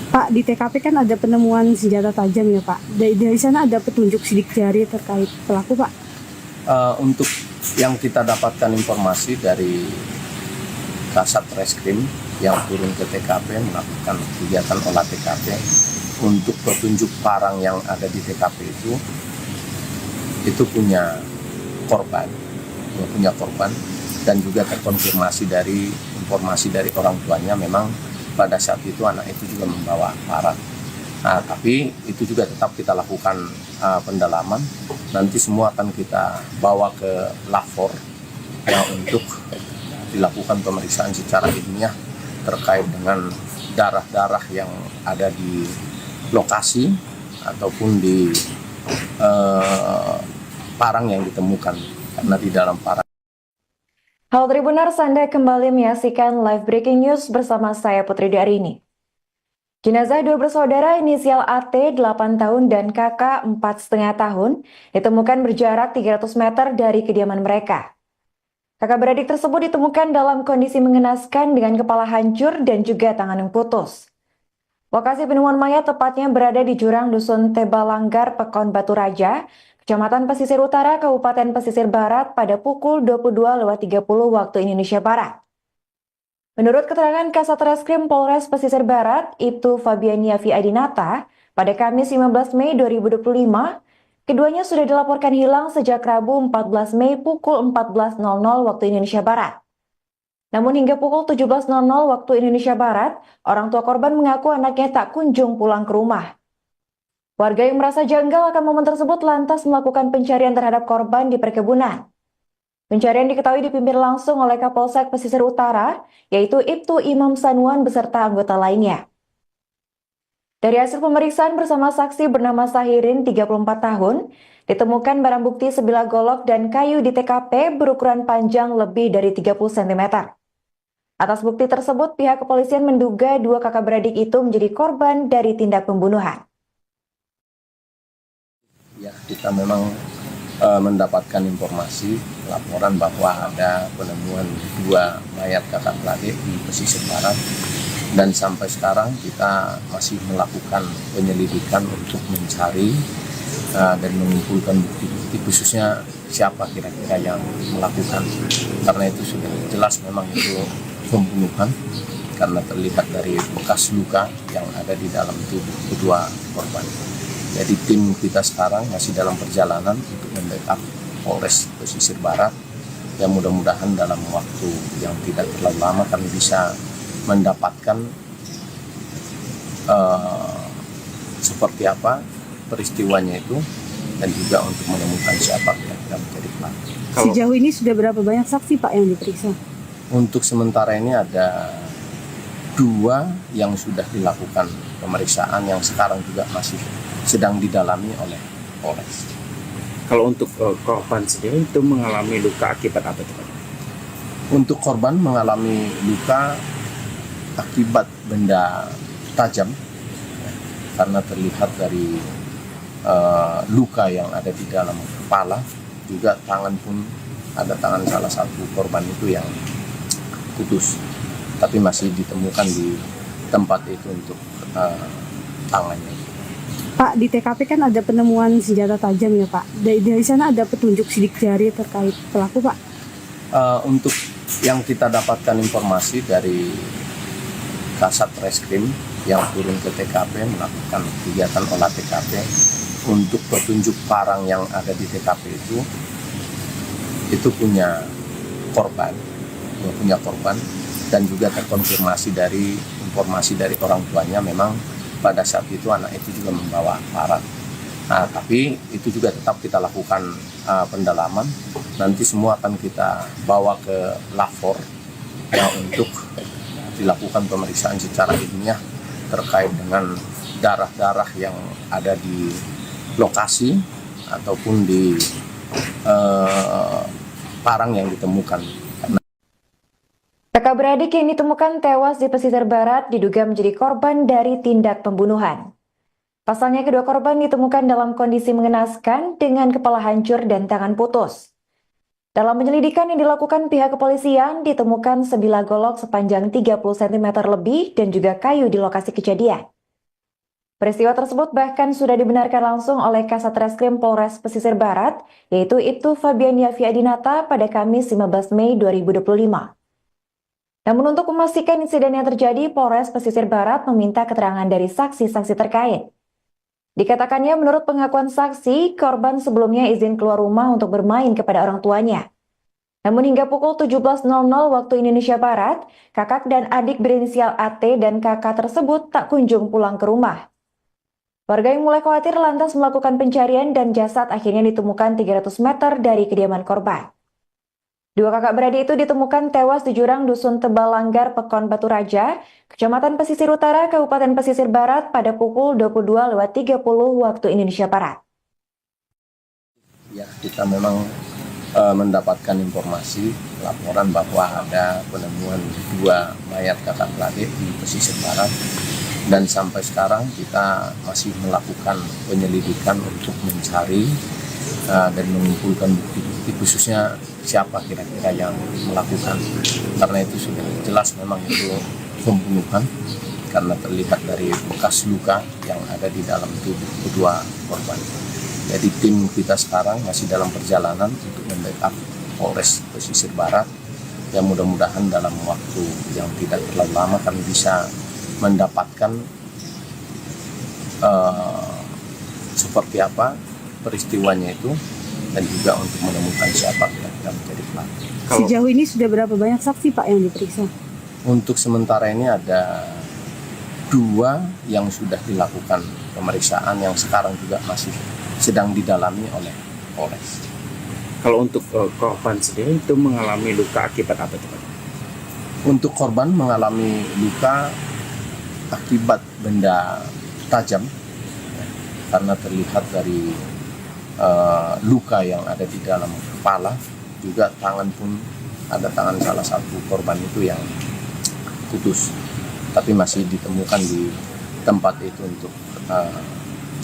Pak, di TKP kan ada penemuan senjata tajam ya Pak. Dari sana ada petunjuk sidik jari terkait pelaku Pak? Untuk yang kita dapatkan informasi dari Kasat Reskrim yang turun ke TKP melakukan kegiatan olah TKP, untuk petunjuk parang yang ada di TKP itu punya korban, dan juga terkonfirmasi dari informasi dari orang tuanya, memang pada saat itu anak itu juga membawa parang. Nah, tapi itu juga tetap kita lakukan pendalaman. Nanti semua akan kita bawa ke lapor ya, untuk dilakukan pemeriksaan secara ilmiah terkait dengan darah-darah yang ada di lokasi ataupun di parang yang ditemukan, karena di dalam parang. Halo Tribuners, Anda kembali menyaksikan live breaking news bersama saya Putri Darini. Jenazah 2 bersaudara inisial AT 8 tahun dan kakak 4,5 tahun ditemukan berjarak 300 meter dari kediaman mereka. Kakak beradik tersebut ditemukan dalam kondisi mengenaskan dengan kepala hancur dan juga tangan yang putus. Lokasi penemuan mayat tepatnya berada di jurang Dusun Tebal Langgar, Pekon Batu Raja, Kecamatan Pesisir Utara, Kabupaten Pesisir Barat pada pukul 22.30 waktu Indonesia Barat. Menurut keterangan Kasat Reskrim Polres Pesisir Barat, Ibtu Fabian Yafi Adinata, pada Kamis 15 Mei 2025, keduanya sudah dilaporkan hilang sejak Rabu 14 Mei pukul 14.00 waktu Indonesia Barat. Namun hingga pukul 17.00 waktu Indonesia Barat, orang tua korban mengaku anaknya tak kunjung pulang ke rumah. Warga yang merasa janggal akan momen tersebut lantas melakukan pencarian terhadap korban di perkebunan. Pencarian diketahui dipimpin langsung oleh Kapolsek Pesisir Utara, yaitu Ibtu Imam Sanuan beserta anggota lainnya. Dari hasil pemeriksaan bersama saksi bernama Sahirin, 34 tahun, ditemukan barang bukti sebilah golok dan kayu di TKP berukuran panjang lebih dari 30 cm. Atas bukti tersebut, pihak kepolisian menduga 2 kakak beradik itu menjadi korban dari tindak pembunuhan. Ya, kita memang mendapatkan informasi laporan bahwa ada penemuan dua mayat kakak beradik di pesisir barat, dan sampai sekarang kita masih melakukan penyelidikan untuk mencari dan mengumpulkan bukti-bukti, khususnya siapa kira-kira yang melakukan, karena itu sudah jelas memang itu pembunuhan karena terlihat dari bekas luka yang ada di dalam tubuh kedua korban. Jadi tim kita sekarang masih dalam perjalanan untuk membackup Polres Pesisir Barat, yang mudah-mudahan dalam waktu yang tidak terlalu lama kami bisa mendapatkan seperti apa peristiwanya itu, dan juga untuk menemukan siapa kira-kira menjadi pelaku. Sejauh ini sudah berapa banyak saksi Pak yang diperiksa? Untuk sementara ini ada 2 yang sudah dilakukan pemeriksaan, yang sekarang juga masih sedang didalami oleh Polres. Kalau untuk korban sendiri itu mengalami luka akibat apa itu Pak? Untuk korban mengalami luka akibat benda tajam, karena terlihat dari luka yang ada di dalam kepala, juga tangan pun ada tangan salah satu korban itu yang putus, tapi masih ditemukan di tempat itu untuk tangannya. Pak, di TKP kan ada penemuan senjata tajam ya Pak. Dari sana ada petunjuk sidik jari terkait pelaku Pak? Untuk yang kita dapatkan informasi dari Kasat Reskrim yang turun ke TKP melakukan kegiatan olah TKP, untuk petunjuk parang yang ada di TKP itu punya korban, dan juga terkonfirmasi dari informasi dari orang tuanya, memang pada saat itu anak itu juga membawa parang. Nah, tapi itu juga tetap kita lakukan pendalaman. Nanti semua akan kita bawa ke lapor ya, untuk dilakukan pemeriksaan secara ilmiah terkait dengan darah-darah yang ada di lokasi ataupun di parang yang ditemukan. Kakak beradik yang ditemukan tewas di pesisir barat diduga menjadi korban dari tindak pembunuhan. Pasalnya kedua korban ditemukan dalam kondisi mengenaskan dengan kepala hancur dan tangan putus. Dalam penyelidikan yang dilakukan pihak kepolisian, ditemukan sebilah golok sepanjang 30 cm lebih dan juga kayu di lokasi kejadian. Peristiwa tersebut bahkan sudah dibenarkan langsung oleh Kasat Reskrim Polres Pesisir Barat, yaitu Ibtu Fabian Yafiadinata pada Kamis 15 Mei 2025. Namun untuk memastikan insiden yang terjadi, Polres Pesisir Barat meminta keterangan dari saksi-saksi terkait. Dikatakannya menurut pengakuan saksi, korban sebelumnya izin keluar rumah untuk bermain kepada orang tuanya. Namun hingga pukul 17.00 waktu Indonesia Barat, kakak dan adik berinisial AT dan kakak tersebut tak kunjung pulang ke rumah. Warga yang mulai khawatir lantas melakukan pencarian dan jasad akhirnya ditemukan 300 meter dari kediaman korban. Dua kakak beradik itu ditemukan tewas di jurang Dusun Tebal Langgar, Pekon Batu Raja, Kecamatan Pesisir Utara, Kabupaten Pesisir Barat pada pukul 22.30 waktu Indonesia Barat. Ya, kita memang mendapatkan informasi laporan bahwa ada penemuan 2 mayat kakak beradik di pesisir barat, dan sampai sekarang kita masih melakukan penyelidikan untuk mencari dan mengumpulkan bukti-bukti, khususnya siapa kira-kira yang melakukan, karena itu sudah jelas memang itu pembunuhan karena terlihat dari bekas luka yang ada di dalam tubuh kedua korban. Jadi tim kita sekarang masih dalam perjalanan untuk membackup Polres Pesisir Barat, yang mudah-mudahan dalam waktu yang tidak terlalu lama kami bisa mendapatkan seperti apa peristiwanya itu, dan juga untuk menemukan siapa kira-kira menjadi pelaku. Sejauh ini sudah berapa banyak saksi Pak yang diperiksa? Untuk sementara ini ada 2 yang sudah dilakukan pemeriksaan, yang sekarang juga masih sedang didalami oleh Polres. Kalau untuk korban sendiri itu mengalami luka akibat apa itu Pak? Untuk korban mengalami luka akibat benda tajam, karena terlihat dari luka yang ada di dalam kepala, juga tangan pun ada tangan salah satu korban itu yang putus, tapi masih ditemukan di tempat itu untuk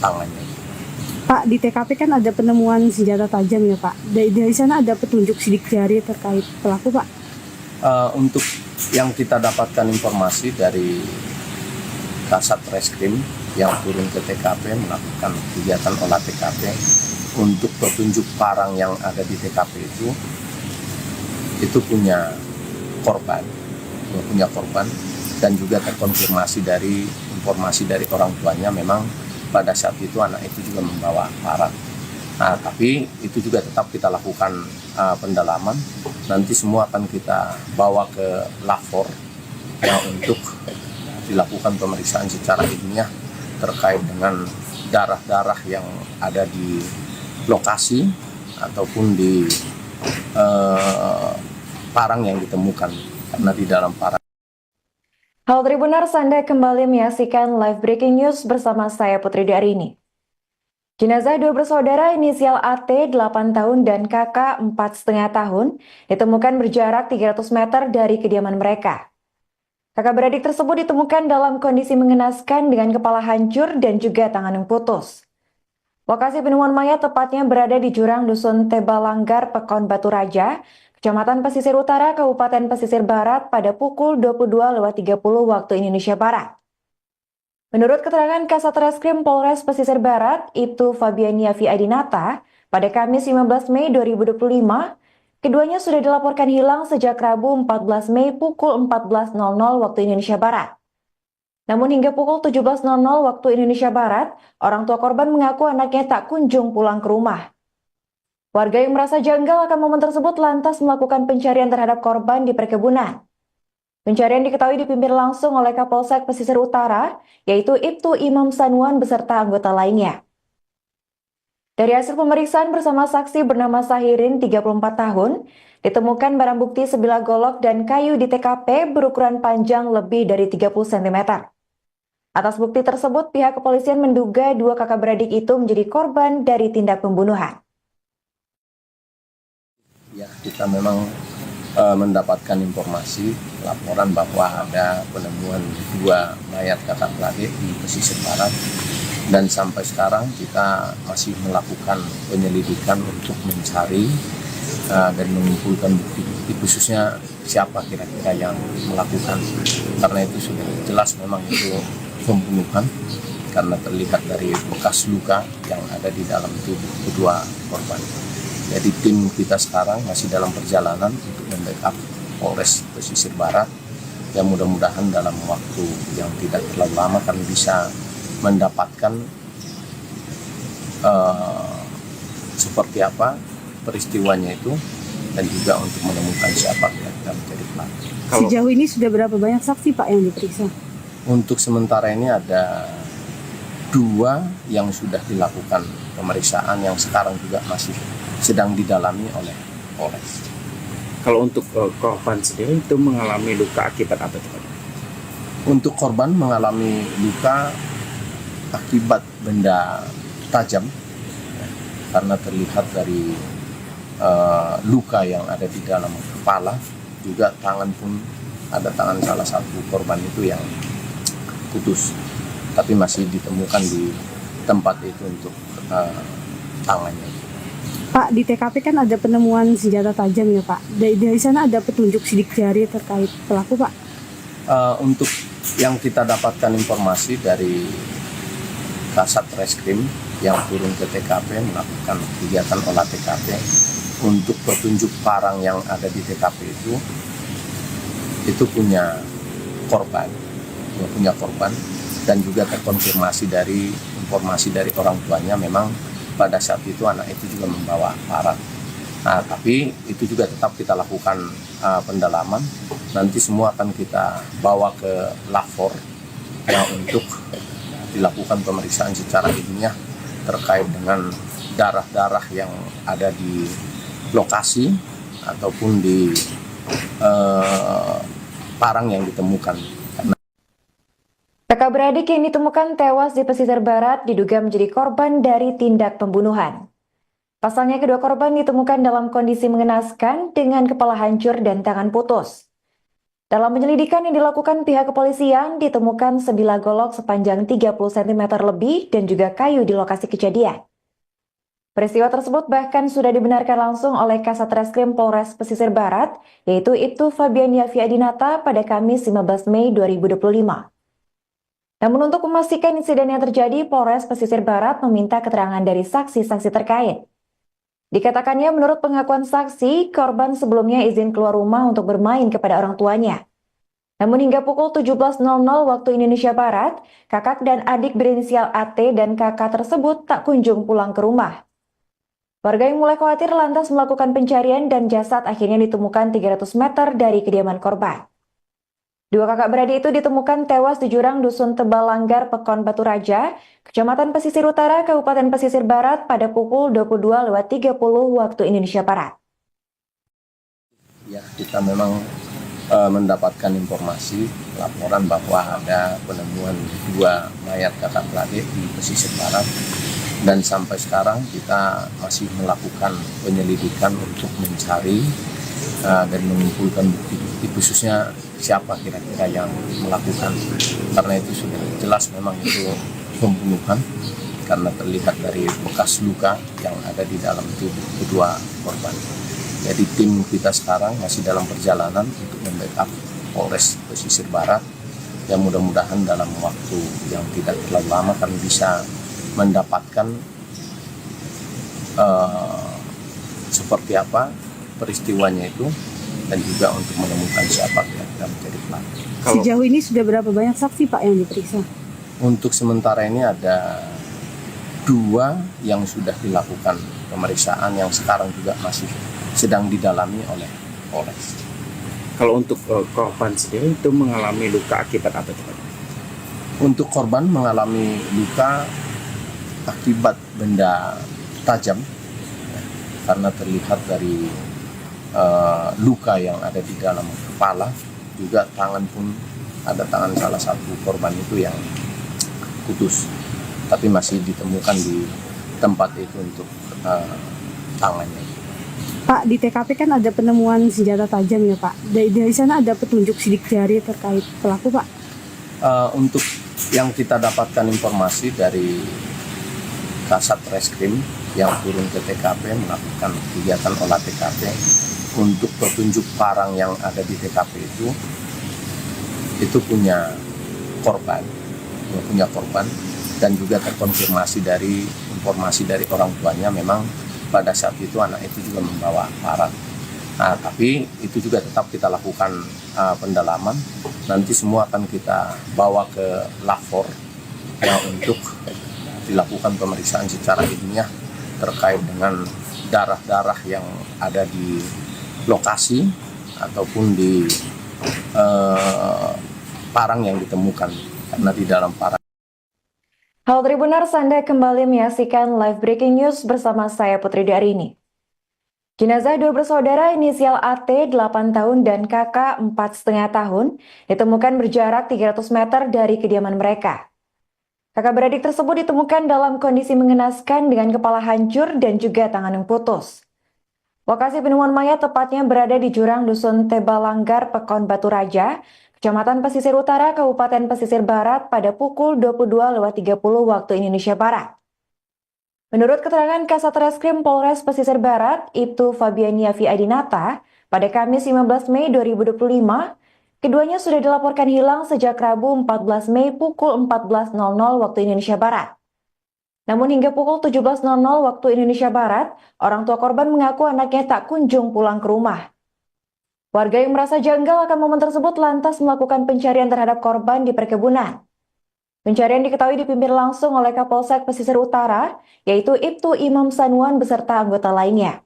tangannya. Pak, di TKP kan ada penemuan senjata tajam ya Pak. Dari sana ada petunjuk sidik jari terkait pelaku Pak. Untuk yang kita dapatkan informasi dari Kasat Reskrim yang turun ke TKP melakukan kegiatan olah TKP untuk petunjuk parang yang ada di TKP itu punya korban, dan juga terkonfirmasi dari informasi dari orang tuanya memang pada saat itu anak itu juga membawa parang. Nah, tapi itu juga tetap kita lakukan pendalaman. Nanti semua akan kita bawa ke lapor ya, untuk dilakukan pemeriksaan secara ilmiah terkait dengan darah-darah yang ada di lokasi ataupun di parang yang ditemukan, karena di dalam parang. Halo Tribuners, Anda kembali menyaksikan live breaking news bersama saya Putri Darini. Jenazah dua bersaudara inisial AT 8 tahun dan KK 4,5 tahun ditemukan berjarak 300 meter dari kediaman mereka. Kakak beradik tersebut ditemukan dalam kondisi mengenaskan dengan kepala hancur dan juga tangan yang putus. Lokasi penemuan mayat tepatnya berada di jurang Dusun Tebalanggar, Pekon Batu Raja, Kecamatan Pesisir Utara, Kabupaten Pesisir Barat pada pukul 22.30 waktu Indonesia Barat. Menurut keterangan Kasat Reskrim Polres Pesisir Barat, Ibtu Fabiania Viadinata, pada Kamis 15 Mei 2025, keduanya sudah dilaporkan hilang sejak Rabu 14 Mei pukul 14.00 waktu Indonesia Barat. Namun hingga pukul 17.00 waktu Indonesia Barat, orang tua korban mengaku anaknya tak kunjung pulang ke rumah. Warga yang merasa janggal akan momen tersebut lantas melakukan pencarian terhadap korban di perkebunan. Pencarian diketahui dipimpin langsung oleh Kapolsek Pesisir Utara, yaitu Ibtu Imam Sanuan beserta anggota lainnya. Dari hasil pemeriksaan bersama saksi bernama Sahirin, 34 tahun, ditemukan barang bukti sebilah golok dan kayu di TKP berukuran panjang lebih dari 30 cm. Atas bukti tersebut, pihak kepolisian menduga dua kakak beradik itu menjadi korban dari tindak pembunuhan. Ya, kita memang mendapatkan informasi laporan bahwa ada penemuan dua mayat kakak beradik di pesisir barat, dan sampai sekarang kita masih melakukan penyelidikan untuk mencari dan mengumpulkan bukti-bukti, khususnya siapa kira-kira yang melakukan, karena itu sudah jelas memang itu pembunuhan karena terlihat dari bekas luka yang ada di dalam tubuh kedua korban. Jadi tim kita sekarang masih dalam perjalanan untuk membackup Polres Pesisir Barat, yang mudah-mudahan dalam waktu yang tidak terlalu lama kami bisa mendapatkan seperti apa peristiwanya itu, dan juga untuk menemukan siapa kira-kira menjadi pelaku. Sejauh ini sudah berapa banyak saksi Pak yang diperiksa? Untuk sementara ini ada 2 yang sudah dilakukan pemeriksaan, yang sekarang juga masih sedang didalami oleh Polres. Kalau untuk korban sendiri itu mengalami luka akibat apa itu? Untuk korban mengalami luka akibat benda tajam, karena terlihat dari luka yang ada di dalam kepala, juga tangan pun ada tangan salah satu korban itu yang putus, tapi masih ditemukan di tempat itu untuk tangannya. Pak, di TKP kan ada penemuan senjata tajam ya Pak. Dari sana ada petunjuk sidik jari terkait pelaku Pak. Untuk yang kita dapatkan informasi dari Kasat Reskrim yang turun ke TKP melakukan kegiatan olah TKP untuk petunjuk parang yang ada di TKP itu punya korban, dan juga terkonfirmasi dari informasi dari orang tuanya memang pada saat itu anak itu juga membawa parang. Nah, tapi itu juga tetap kita lakukan pendalaman. Nanti semua akan kita bawa ke lapor ya, untuk dilakukan pemeriksaan secara ilmiah terkait dengan darah-darah yang ada di lokasi ataupun di parang yang ditemukan. Kakak beradik yang ditemukan tewas di pesisir barat diduga menjadi korban dari tindak pembunuhan. Pasalnya kedua korban ditemukan dalam kondisi mengenaskan dengan kepala hancur dan tangan putus. Dalam penyelidikan yang dilakukan pihak kepolisian, ditemukan sebilah golok sepanjang 30 cm lebih dan juga kayu di lokasi kejadian. Peristiwa tersebut bahkan sudah dibenarkan langsung oleh Kasat Reskrim Polres Pesisir Barat, yaitu Ibtu Fabian Yafi Adinata pada Kamis 15 Mei 2025. Namun untuk memastikan insiden yang terjadi, Polres Pesisir Barat meminta keterangan dari saksi-saksi terkait. Dikatakannya menurut pengakuan saksi, korban sebelumnya izin keluar rumah untuk bermain kepada orang tuanya. Namun hingga pukul 17.00 waktu Indonesia Barat, kakak dan adik berinisial AT dan kakak tersebut tak kunjung pulang ke rumah. Warga yang mulai khawatir lantas melakukan pencarian dan jasad akhirnya ditemukan 300 meter dari kediaman korban. Dua kakak beradik itu ditemukan tewas di jurang Dusun Tebal Langgar, Pekon Batu Raja, Kecamatan Pesisir Utara, Kabupaten Pesisir Barat pada pukul 22.30 waktu Indonesia Barat. Ya, kita memang mendapatkan informasi laporan bahwa ada penemuan dua mayat kakak beradik di pesisir barat, dan sampai sekarang kita masih melakukan penyelidikan untuk mencari dan mengumpulkan bukti-bukti, khususnya siapa kira-kira yang melakukan, karena itu sudah jelas memang itu pembunuhan karena terlihat dari bekas luka yang ada di dalam tubuh kedua korban. Jadi tim kita sekarang masih dalam perjalanan untuk membackup Polres Pesisir Barat, yang mudah-mudahan dalam waktu yang tidak terlalu lama kami bisa mendapatkan seperti apa peristiwanya itu, dan juga untuk menemukan siapa kira-kira menjadi pelaku. Sejauh ini sudah berapa banyak saksi Pak yang diperiksa? Untuk sementara ini ada 2 yang sudah dilakukan pemeriksaan, yang sekarang juga masih sedang didalami oleh Polres. Kalau untuk korban sendiri itu mengalami luka akibat apa itu, Pak? Untuk korban mengalami luka akibat benda tajam, karena terlihat dari luka yang ada di dalam kepala, juga tangan pun ada tangan salah satu korban itu yang putus, tapi masih ditemukan di tempat itu untuk tangannya. Pak, di TKP kan ada penemuan senjata tajam ya Pak. Dari sana ada petunjuk sidik jari terkait pelaku Pak? Untuk yang kita dapatkan informasi dari Kasat Reskrim yang turun ke TKP melakukan kegiatan olah TKP, untuk petunjuk parang yang ada di TKP itu punya korban, dan juga terkonfirmasi dari informasi dari orang tuanya, memang pada saat itu anak itu juga membawa parang. Nah, tapi itu juga tetap kita lakukan pendalaman. Nanti semua akan kita bawa ke lapor ya, untuk dilakukan pemeriksaan secara ilmiah terkait dengan darah-darah yang ada di lokasi ataupun di parang yang ditemukan, karena di dalam parang. Halo Tribuners, Anda kembali menyaksikan live breaking news bersama saya Putri Darini. Jenazah 2 bersaudara inisial AT 8 tahun dan kakak 4,5 tahun ditemukan berjarak 300 meter dari kediaman mereka. Kakak beradik tersebut ditemukan dalam kondisi mengenaskan dengan kepala hancur dan juga tangan yang putus. Lokasi penemuan mayat tepatnya berada di jurang Dusun Tebal Langgar, Pekon Batu Raja, Kecamatan Pesisir Utara, Kabupaten Pesisir Barat pada pukul 22.30 waktu Indonesia Barat. Menurut keterangan Kasat Reskrim Polres Pesisir Barat, Ibtu Fabian Yafi Adinata, pada Kamis 15 Mei 2025, keduanya sudah dilaporkan hilang sejak Rabu 14 Mei pukul 14.00 waktu Indonesia Barat. Namun hingga pukul 17.00 waktu Indonesia Barat, orang tua korban mengaku anaknya tak kunjung pulang ke rumah. Warga yang merasa janggal akan momen tersebut lantas melakukan pencarian terhadap korban di perkebunan. Pencarian diketahui dipimpin langsung oleh Kapolsek Pesisir Utara, yaitu Ibtu Imam Sanuan beserta anggota lainnya.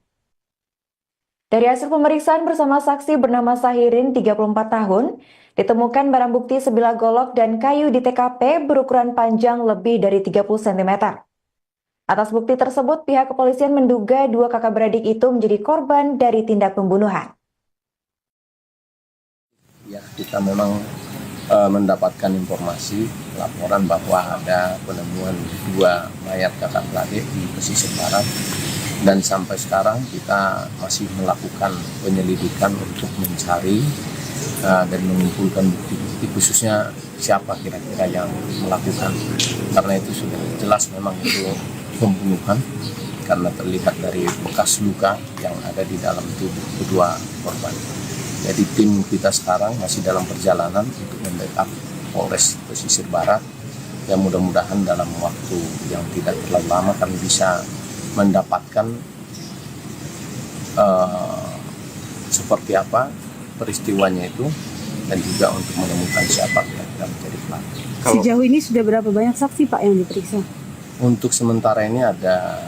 Dari hasil pemeriksaan bersama saksi bernama Sahirin, 34 tahun, ditemukan barang bukti sebilah golok dan kayu di TKP berukuran panjang lebih dari 30 cm. Atas bukti tersebut, pihak kepolisian menduga 2 kakak beradik itu menjadi korban dari tindak pembunuhan. Ya, kita memang mendapatkan informasi laporan bahwa ada penemuan 2 mayat kakak beradik di pesisir barat, dan sampai sekarang kita masih melakukan penyelidikan untuk mencari dan mengumpulkan bukti-bukti, khususnya siapa kira-kira yang melakukan, karena itu sudah jelas memang itu pembunuhan karena terlihat dari bekas luka yang ada di dalam tubuh kedua korban. Jadi tim kita sekarang masih dalam perjalanan untuk membackup Polres Pesisir Barat, yang mudah-mudahan dalam waktu yang tidak terlalu lama kami bisa mendapatkan seperti apa peristiwanya itu, dan juga untuk menemukan siapa yang menjadi pelaku. Sejauh ini sudah berapa banyak saksi Pak yang diperiksa? Untuk sementara ini ada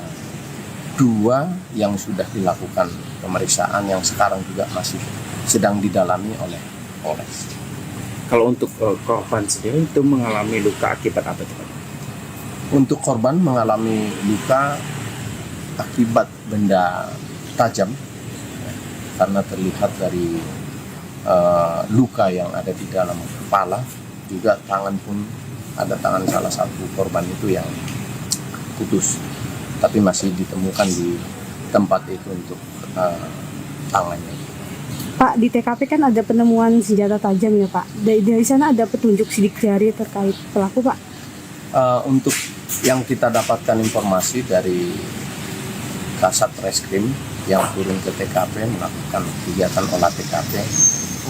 2 yang sudah dilakukan pemeriksaan, yang sekarang juga masih sedang didalami oleh Polres. Kalau untuk korban sendiri itu mengalami luka akibat apa itu Pak? Untuk korban mengalami luka akibat benda tajam, karena terlihat dari luka yang ada di dalam kepala, juga tangan pun ada tangan salah satu korban itu yang putus, tapi masih ditemukan di tempat itu untuk tangannya. Pak, di TKP kan ada penemuan senjata tajam ya Pak. Dari sana ada petunjuk sidik jari terkait pelaku Pak? Untuk yang kita dapatkan informasi dari Kasat Reskrim yang turun ke TKP melakukan kegiatan olah TKP,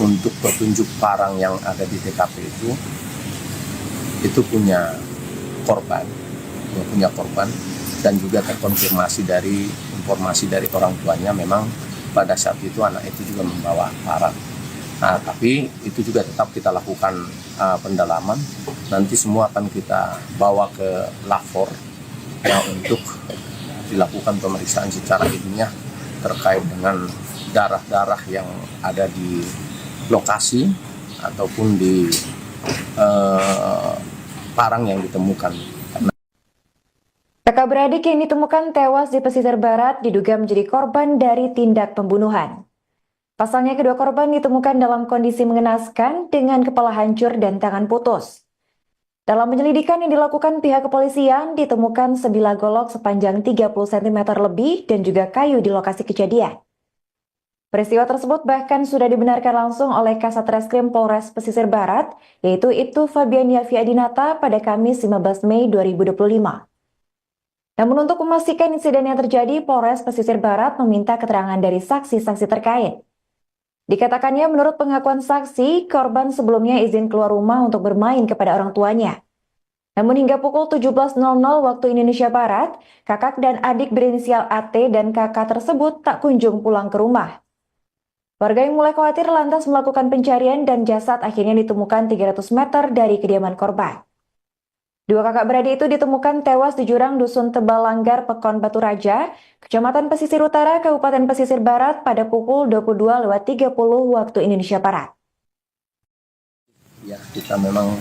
untuk petunjuk parang yang ada di TKP itu punya korban, dan juga terkonfirmasi dari informasi dari orang tuanya, memang pada saat itu anak itu juga membawa parang. Nah, tapi itu juga tetap kita lakukan pendalaman. Nanti semua akan kita bawa ke lapor ya, untuk dilakukan pemeriksaan secara ilmiah terkait dengan darah-darah yang ada di lokasi ataupun di parang yang ditemukan. Kakak beradik yang ditemukan tewas di pesisir barat diduga menjadi korban dari tindak pembunuhan. Pasalnya kedua korban ditemukan dalam kondisi mengenaskan dengan kepala hancur dan tangan putus. Dalam penyelidikan yang dilakukan pihak kepolisian, ditemukan sebilah golok sepanjang 30 cm lebih dan juga kayu di lokasi kejadian. Peristiwa tersebut bahkan sudah dibenarkan langsung oleh Kasat Reskrim Polres Pesisir Barat, yaitu Ibtu Fabian Yafi Adinata pada Kamis 15 Mei 2025. Namun untuk memastikan insiden yang terjadi, Polres Pesisir Barat meminta keterangan dari saksi-saksi terkait. Dikatakannya menurut pengakuan saksi, korban sebelumnya izin keluar rumah untuk bermain kepada orang tuanya. Namun hingga pukul 17.00 waktu Indonesia Barat, kakak dan adik berinisial AT dan kakak tersebut tak kunjung pulang ke rumah. Warga yang mulai khawatir lantas melakukan pencarian dan jasad akhirnya ditemukan 300 meter dari kediaman korban. Dua kakak beradik itu ditemukan tewas di jurang Dusun Tebal Langgar, Pekon Batu Raja, Kecamatan Pesisir Utara, Kabupaten Pesisir Barat pada pukul 22.30 waktu Indonesia Barat. Ya, kita memang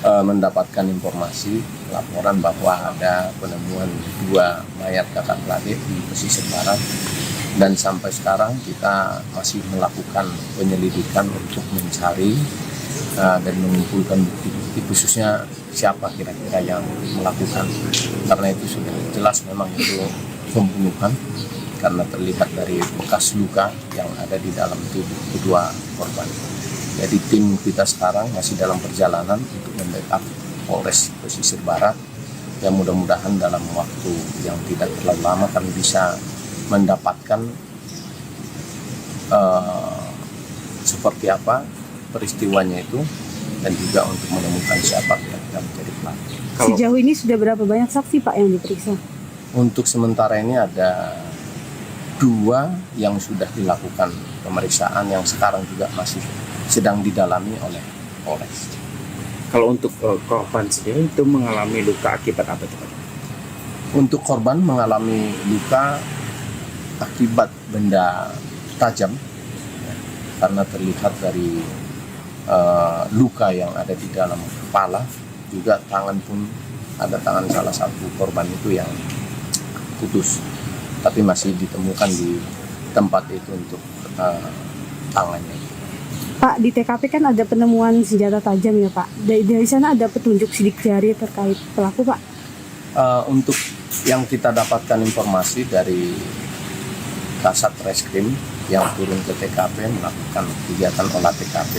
mendapatkan informasi laporan bahwa ada penemuan 2 mayat kakak beradik di Pesisir Barat, dan sampai sekarang kita masih melakukan penyelidikan untuk mencari dan mengumpulkan bukti-bukti, khususnya siapa kira-kira yang melakukan, karena itu sudah jelas memang itu pembunuhan, karena terlihat dari bekas luka yang ada di dalam tubuh kedua korban. Jadi tim kita sekarang masih dalam perjalanan untuk membackup Polres Pesisir Barat, yang mudah-mudahan dalam waktu yang tidak terlalu lama kami bisa mendapatkan seperti apa peristiwanya itu, dan juga untuk menemukan siapa yang menjadi pelaku. Sejauh ini sudah berapa banyak saksi Pak yang diperiksa? Untuk sementara ini ada 2 yang sudah dilakukan pemeriksaan, yang sekarang juga masih sedang didalami oleh Polres. Kalau untuk korban sendiri itu mengalami luka akibat apa itu Pak? Untuk korban mengalami luka akibat benda tajam, karena terlihat dari luka yang ada di dalam kepala, juga tangan pun ada tangan salah satu korban itu yang putus, tapi masih ditemukan di tempat itu untuk tangannya. Pak, di TKP kan ada penemuan senjata tajam ya Pak. Dari sana ada petunjuk sidik jari terkait pelaku Pak? Untuk yang kita dapatkan informasi dari Kasat Reskrim yang turun ke TKP melakukan kegiatan olah TKP,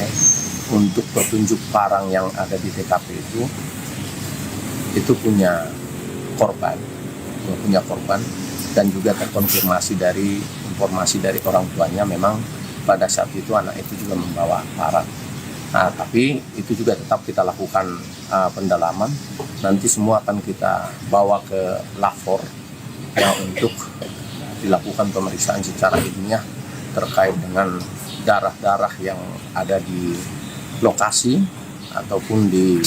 untuk petunjuk parang yang ada di TKP itu punya korban, dan juga terkonfirmasi dari informasi dari orang tuanya memang pada saat itu anak itu juga membawa aparat. Nah, tapi itu juga tetap kita lakukan pendalaman. Nanti semua akan kita bawa ke lapor yang untuk dilakukan pemeriksaan secara ilmiah terkait dengan darah-darah yang ada di lokasi ataupun di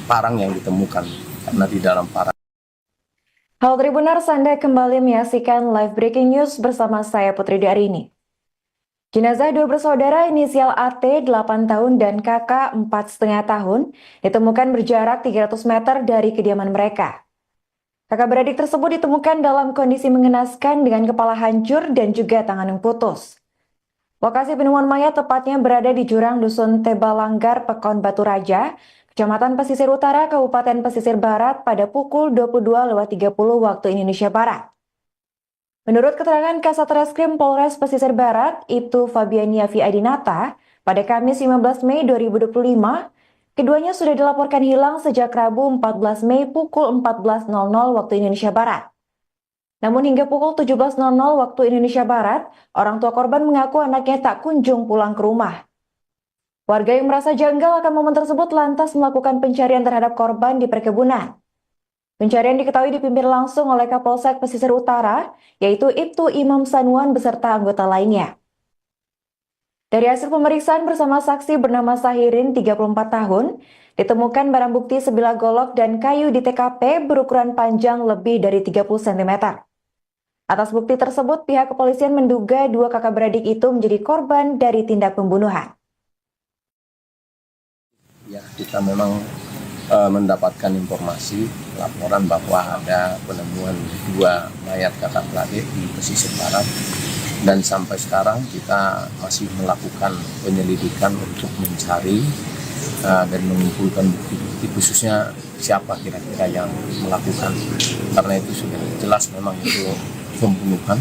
parang yang ditemukan, karena di dalam parang. Halo Tribuners, Anda kembali menyaksikan live breaking news bersama saya Putri Darini. Jenazah dua bersaudara inisial AT 8 tahun dan KK 4,5 tahun ditemukan berjarak 300 meter dari kediaman mereka. Kakak beradik tersebut ditemukan dalam kondisi mengenaskan dengan kepala hancur dan juga tangan yang putus. Lokasi penemuan mayat tepatnya berada di jurang Dusun Tebalanggar, Pekon Batu Raja, Kecamatan Pesisir Utara, Kabupaten Pesisir Barat pada pukul 22.30 waktu Indonesia Barat. Menurut keterangan Kasat Reskrim Polres Pesisir Barat, Ibtu Fabiania Fiadinata, pada Kamis 15 Mei 2025, keduanya sudah dilaporkan hilang sejak Rabu 14 Mei pukul 14.00 waktu Indonesia Barat. Namun hingga pukul 17.00 waktu Indonesia Barat, orang tua korban mengaku anaknya tak kunjung pulang ke rumah. Warga yang merasa janggal akan momen tersebut lantas melakukan pencarian terhadap korban di perkebunan. Pencarian diketahui dipimpin langsung oleh Kapolsek Pesisir Utara, yaitu Ibtu Imam Sanuan beserta anggota lainnya. Dari hasil pemeriksaan bersama saksi bernama Sahirin, 34 tahun, ditemukan barang bukti sebilah golok dan kayu di TKP berukuran panjang lebih dari 30 cm. Atas bukti tersebut, pihak kepolisian menduga dua kakak beradik itu menjadi korban dari tindak pembunuhan. Ya, kita memang mendapatkan informasi laporan bahwa ada penemuan dua mayat kakak beradik di pesisir barat, dan sampai sekarang kita masih melakukan penyelidikan untuk mencari dan mengumpulkan bukti-bukti, khususnya siapa kira-kira yang melakukan, karena itu sudah jelas memang itu pembunuhan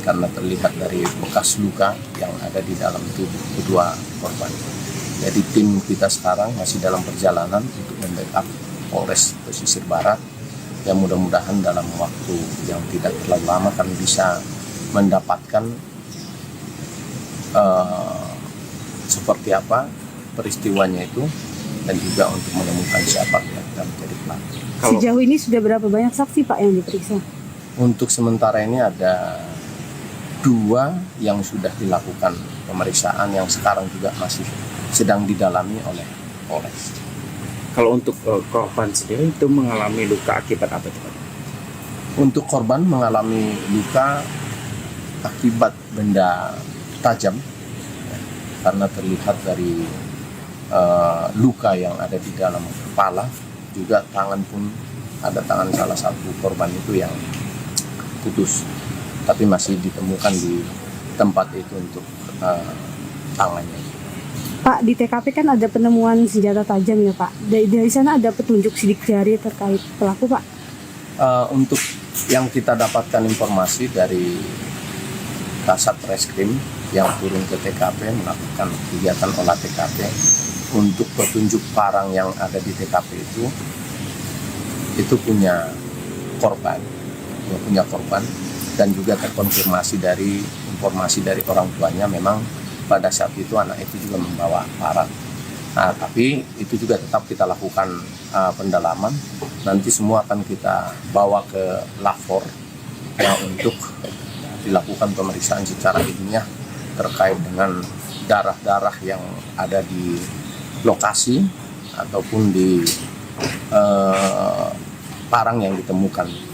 karena terlihat dari bekas luka yang ada di dalam tubuh kedua korban. Jadi tim kita sekarang masih dalam perjalanan untuk membackup Polres Pesisir Barat, yang mudah-mudahan dalam waktu yang tidak terlalu lama kami bisa mendapatkan seperti apa peristiwanya itu, dan juga untuk menemukan siapa yang menjadi pelaku. Sejauh ini sudah berapa banyak saksi Pak yang diperiksa? Untuk sementara ini ada 2 yang sudah dilakukan pemeriksaan, yang sekarang juga masih sedang didalami oleh Polres. Kalau untuk korban sendiri itu mengalami luka akibat apa itu, Pak? Untuk korban mengalami luka akibat benda tajam, ya, karena terlihat dari luka yang ada di dalam kepala, juga tangan pun ada tangan salah satu korban itu yang putus, tapi masih ditemukan di tempat itu untuk tangannya. Pak, di TKP kan ada penemuan senjata tajam ya Pak. Dari sana ada petunjuk sidik jari terkait pelaku Pak? Untuk yang kita dapatkan informasi dari Kasat Reskrim yang turun ke TKP melakukan kegiatan olah TKP, untuk petunjuk parang yang ada di TKP itu punya korban, dan juga terkonfirmasi dari informasi dari orang tuanya memang pada saat itu anak itu juga membawa aparat. Nah, tapi itu juga tetap kita lakukan pendalaman. Nanti semua akan kita bawa ke lapor yang untuk dilakukan pemeriksaan secara ilmiah terkait dengan darah-darah yang ada di lokasi ataupun di parang yang ditemukan.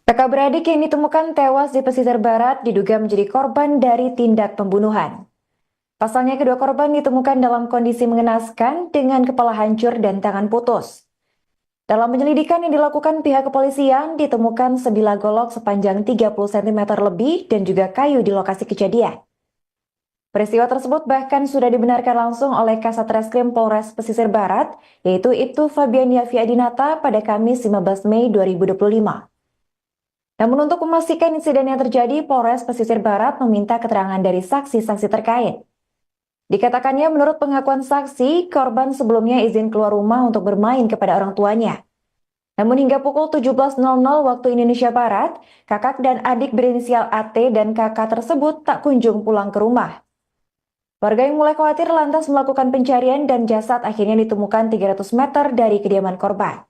Kakak beradik yang ditemukan tewas di pesisir barat diduga menjadi korban dari tindak pembunuhan. Pasalnya kedua korban ditemukan dalam kondisi mengenaskan dengan kepala hancur dan tangan putus. Dalam penyelidikan yang dilakukan pihak kepolisian, ditemukan sebilah golok sepanjang 30 cm lebih dan juga kayu di lokasi kejadian. Peristiwa tersebut bahkan sudah dibenarkan langsung oleh Kasat Reskrim Polres Pesisir Barat, yaitu Ibtu Fabiania Fiadinata pada Kamis 15 Mei 2025. Namun untuk memastikan insiden yang terjadi, Polres Pesisir Barat meminta keterangan dari saksi-saksi terkait. Dikatakannya menurut pengakuan saksi, korban sebelumnya izin keluar rumah untuk bermain kepada orang tuanya. Namun hingga pukul 17.00 waktu Indonesia Barat, kakak dan adik berinisial AT dan KK tersebut tak kunjung pulang ke rumah. Warga yang mulai khawatir lantas melakukan pencarian dan jasad akhirnya ditemukan 300 meter dari kediaman korban.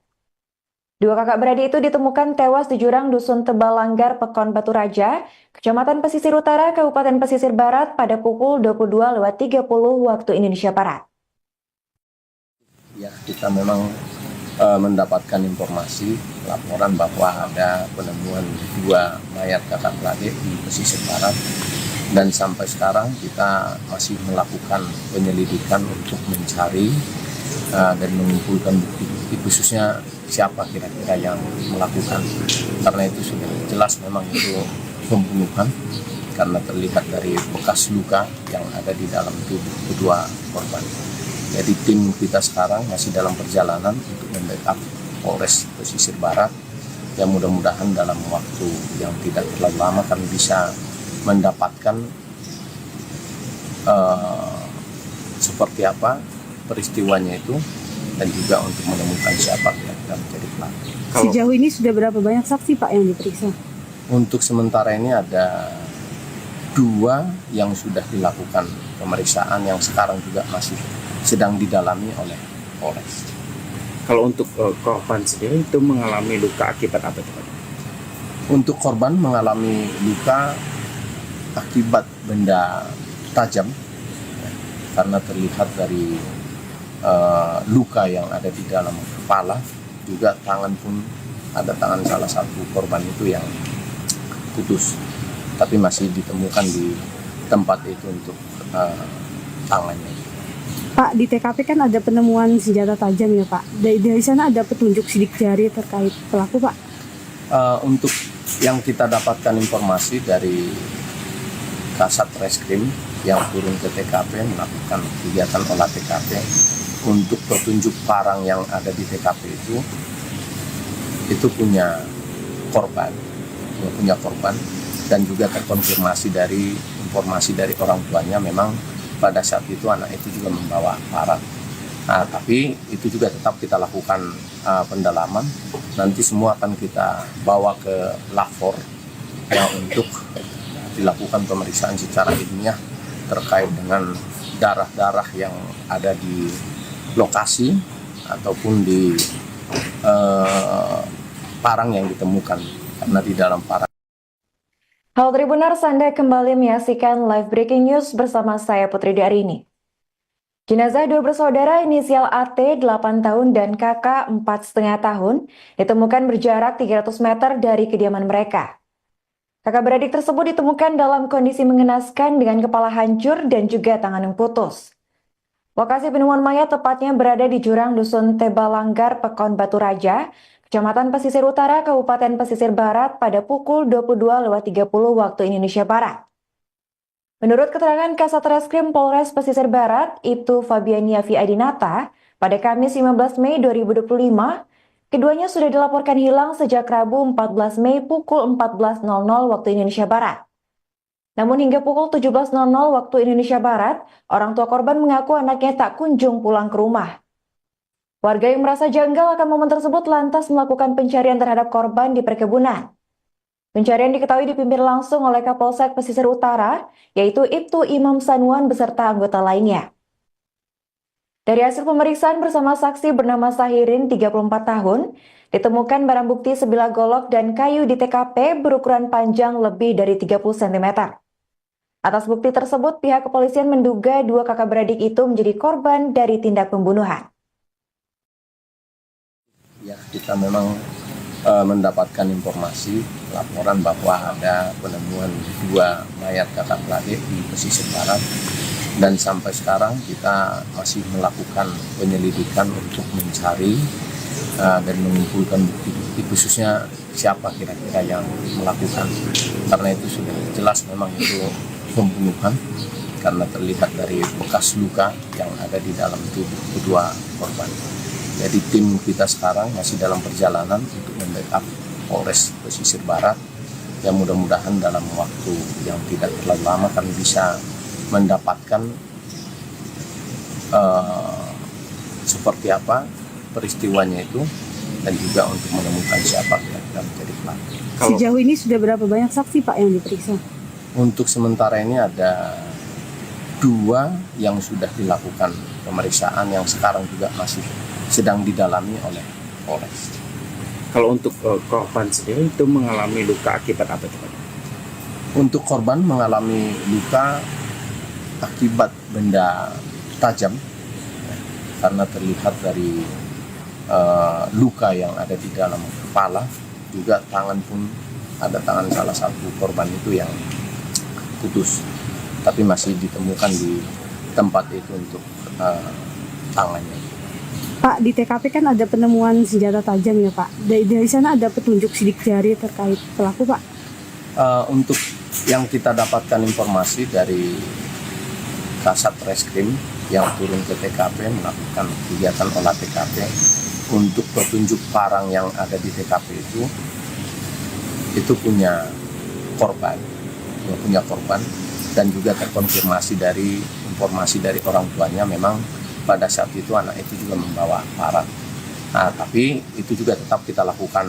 Dua kakak beradik itu ditemukan tewas di jurang Dusun Tebal Langgar, Pekon Batu Raja, Kecamatan Pesisir Utara, Kabupaten Pesisir Barat pada pukul 22.30 waktu Indonesia Barat. Ya, kita memang mendapatkan informasi laporan bahwa ada penemuan dua mayat kakak beradik di pesisir barat, dan sampai sekarang kita masih melakukan penyelidikan untuk mencari dan mengumpulkan bukti-bukti, khususnya siapa kira-kira yang melakukan, karena itu sudah jelas memang itu pembunuhan karena terlihat dari bekas luka yang ada di dalam tubuh kedua korban. Jadi tim kita sekarang masih dalam perjalanan untuk membackup Polres Pesisir Barat, yang mudah-mudahan dalam waktu yang tidak terlalu lama kami bisa mendapatkan seperti apa peristiwanya itu, dan juga untuk menemukan siapa kira-kira menjadi pelaku. Sejauh ini sudah berapa banyak saksi Pak yang diperiksa? Untuk sementara ini ada 2 yang sudah dilakukan pemeriksaan, yang sekarang juga masih sedang didalami oleh Polres. Kalau untuk korban sendiri itu mengalami luka akibat apa itu, Pak? Untuk korban mengalami luka akibat benda tajam, karena terlihat dari luka yang ada di dalam kepala, juga tangan pun ada tangan salah satu korban itu yang putus, tapi masih ditemukan di tempat itu untuk tangannya. Pak, di TKP kan ada penemuan senjata tajam ya Pak. Dari sana ada petunjuk sidik jari terkait pelaku Pak? Untuk yang kita dapatkan informasi dari Kasat Reskrim yang turun ke TKP melakukan kegiatan olah TKP, untuk petunjuk barang yang ada di TKP itu punya korban, dan juga terkonfirmasi dari informasi dari orang tuanya, memang pada saat itu anak itu juga membawa parang. Nah, tapi itu juga tetap kita lakukan pendalaman. Nanti semua akan kita bawa ke lapor yang untuk dilakukan pemeriksaan secara ilmiah terkait dengan darah-darah yang ada di lokasi ataupun di parang yang ditemukan, karena di dalam parang. Halo Tribuners, Anda kembali menyaksikan live breaking news bersama saya Putri Darini. Jenazah 2 bersaudara inisial AT 8 tahun dan KK 4,5 tahun ditemukan berjarak 300 meter dari kediaman mereka. Kakak beradik tersebut ditemukan dalam kondisi mengenaskan dengan kepala hancur dan juga tangan yang putus. Lokasi penemuan mayat tepatnya berada di jurang Dusun Tebal Langgar, Pekon Batu Raja, Kecamatan Pesisir Utara, Kabupaten Pesisir Barat pada pukul 22.30 waktu Indonesia Barat. Menurut keterangan Kasat Reskrim Polres Pesisir Barat, Ibtu Fabiania Viadinata, pada Kamis 15 Mei 2025, keduanya sudah dilaporkan hilang sejak Rabu 14 Mei pukul 14.00 waktu Indonesia Barat. Namun hingga pukul 17.00 waktu Indonesia Barat, orang tua korban mengaku anaknya tak kunjung pulang ke rumah. Warga yang merasa janggal akan momen tersebut lantas melakukan pencarian terhadap korban di perkebunan. Pencarian diketahui dipimpin langsung oleh Kapolsek Pesisir Utara, yaitu Ibtu Imam Sanuan beserta anggota lainnya. Dari hasil pemeriksaan bersama saksi bernama Sahirin, 34 tahun, ditemukan barang bukti sebilah golok dan kayu di TKP berukuran panjang lebih dari 30 cm. Atas bukti tersebut, pihak kepolisian menduga 2 kakak beradik itu menjadi korban dari tindak pembunuhan. Ya, kita memang mendapatkan informasi laporan bahwa ada penemuan 2 mayat kakak beradik di pesisir barat, dan sampai sekarang kita masih melakukan penyelidikan untuk mencari dan mengumpulkan bukti-bukti, khususnya siapa kira-kira yang melakukan, karena itu sudah jelas memang itu pembunuhan karena terlihat dari bekas luka yang ada di dalam tubuh kedua korban. Jadi tim kita sekarang masih dalam perjalanan untuk membackup Polres Pesisir Barat, yang mudah-mudahan dalam waktu yang tidak terlalu lama kami bisa mendapatkan seperti apa peristiwanya itu, dan juga untuk menemukan siapa kira-kira menjadi pelaku. Sejauh ini sudah berapa banyak saksi Pak yang diperiksa? Untuk sementara ini ada 2 yang sudah dilakukan pemeriksaan yang sekarang juga masih sedang didalami oleh Polres. Kalau untuk korban sendiri itu mengalami luka akibat apa itu, Pak? Untuk korban mengalami luka akibat benda tajam karena terlihat dari luka yang ada di dalam kepala, juga tangan pun ada tangan salah satu korban itu yang putus, tapi masih ditemukan di tempat itu untuk tangannya. Pak, di TKP kan ada penemuan senjata tajam ya Pak. Dari sana ada petunjuk sidik jari terkait pelaku Pak. Untuk yang kita dapatkan informasi dari Kasat Reskrim yang turun ke TKP melakukan kegiatan olah TKP, untuk petunjuk parang yang ada di TKP itu punya korban, dan juga terkonfirmasi dari informasi dari orang tuanya memang pada saat itu anak itu juga membawa parang. Nah, tapi itu juga tetap kita lakukan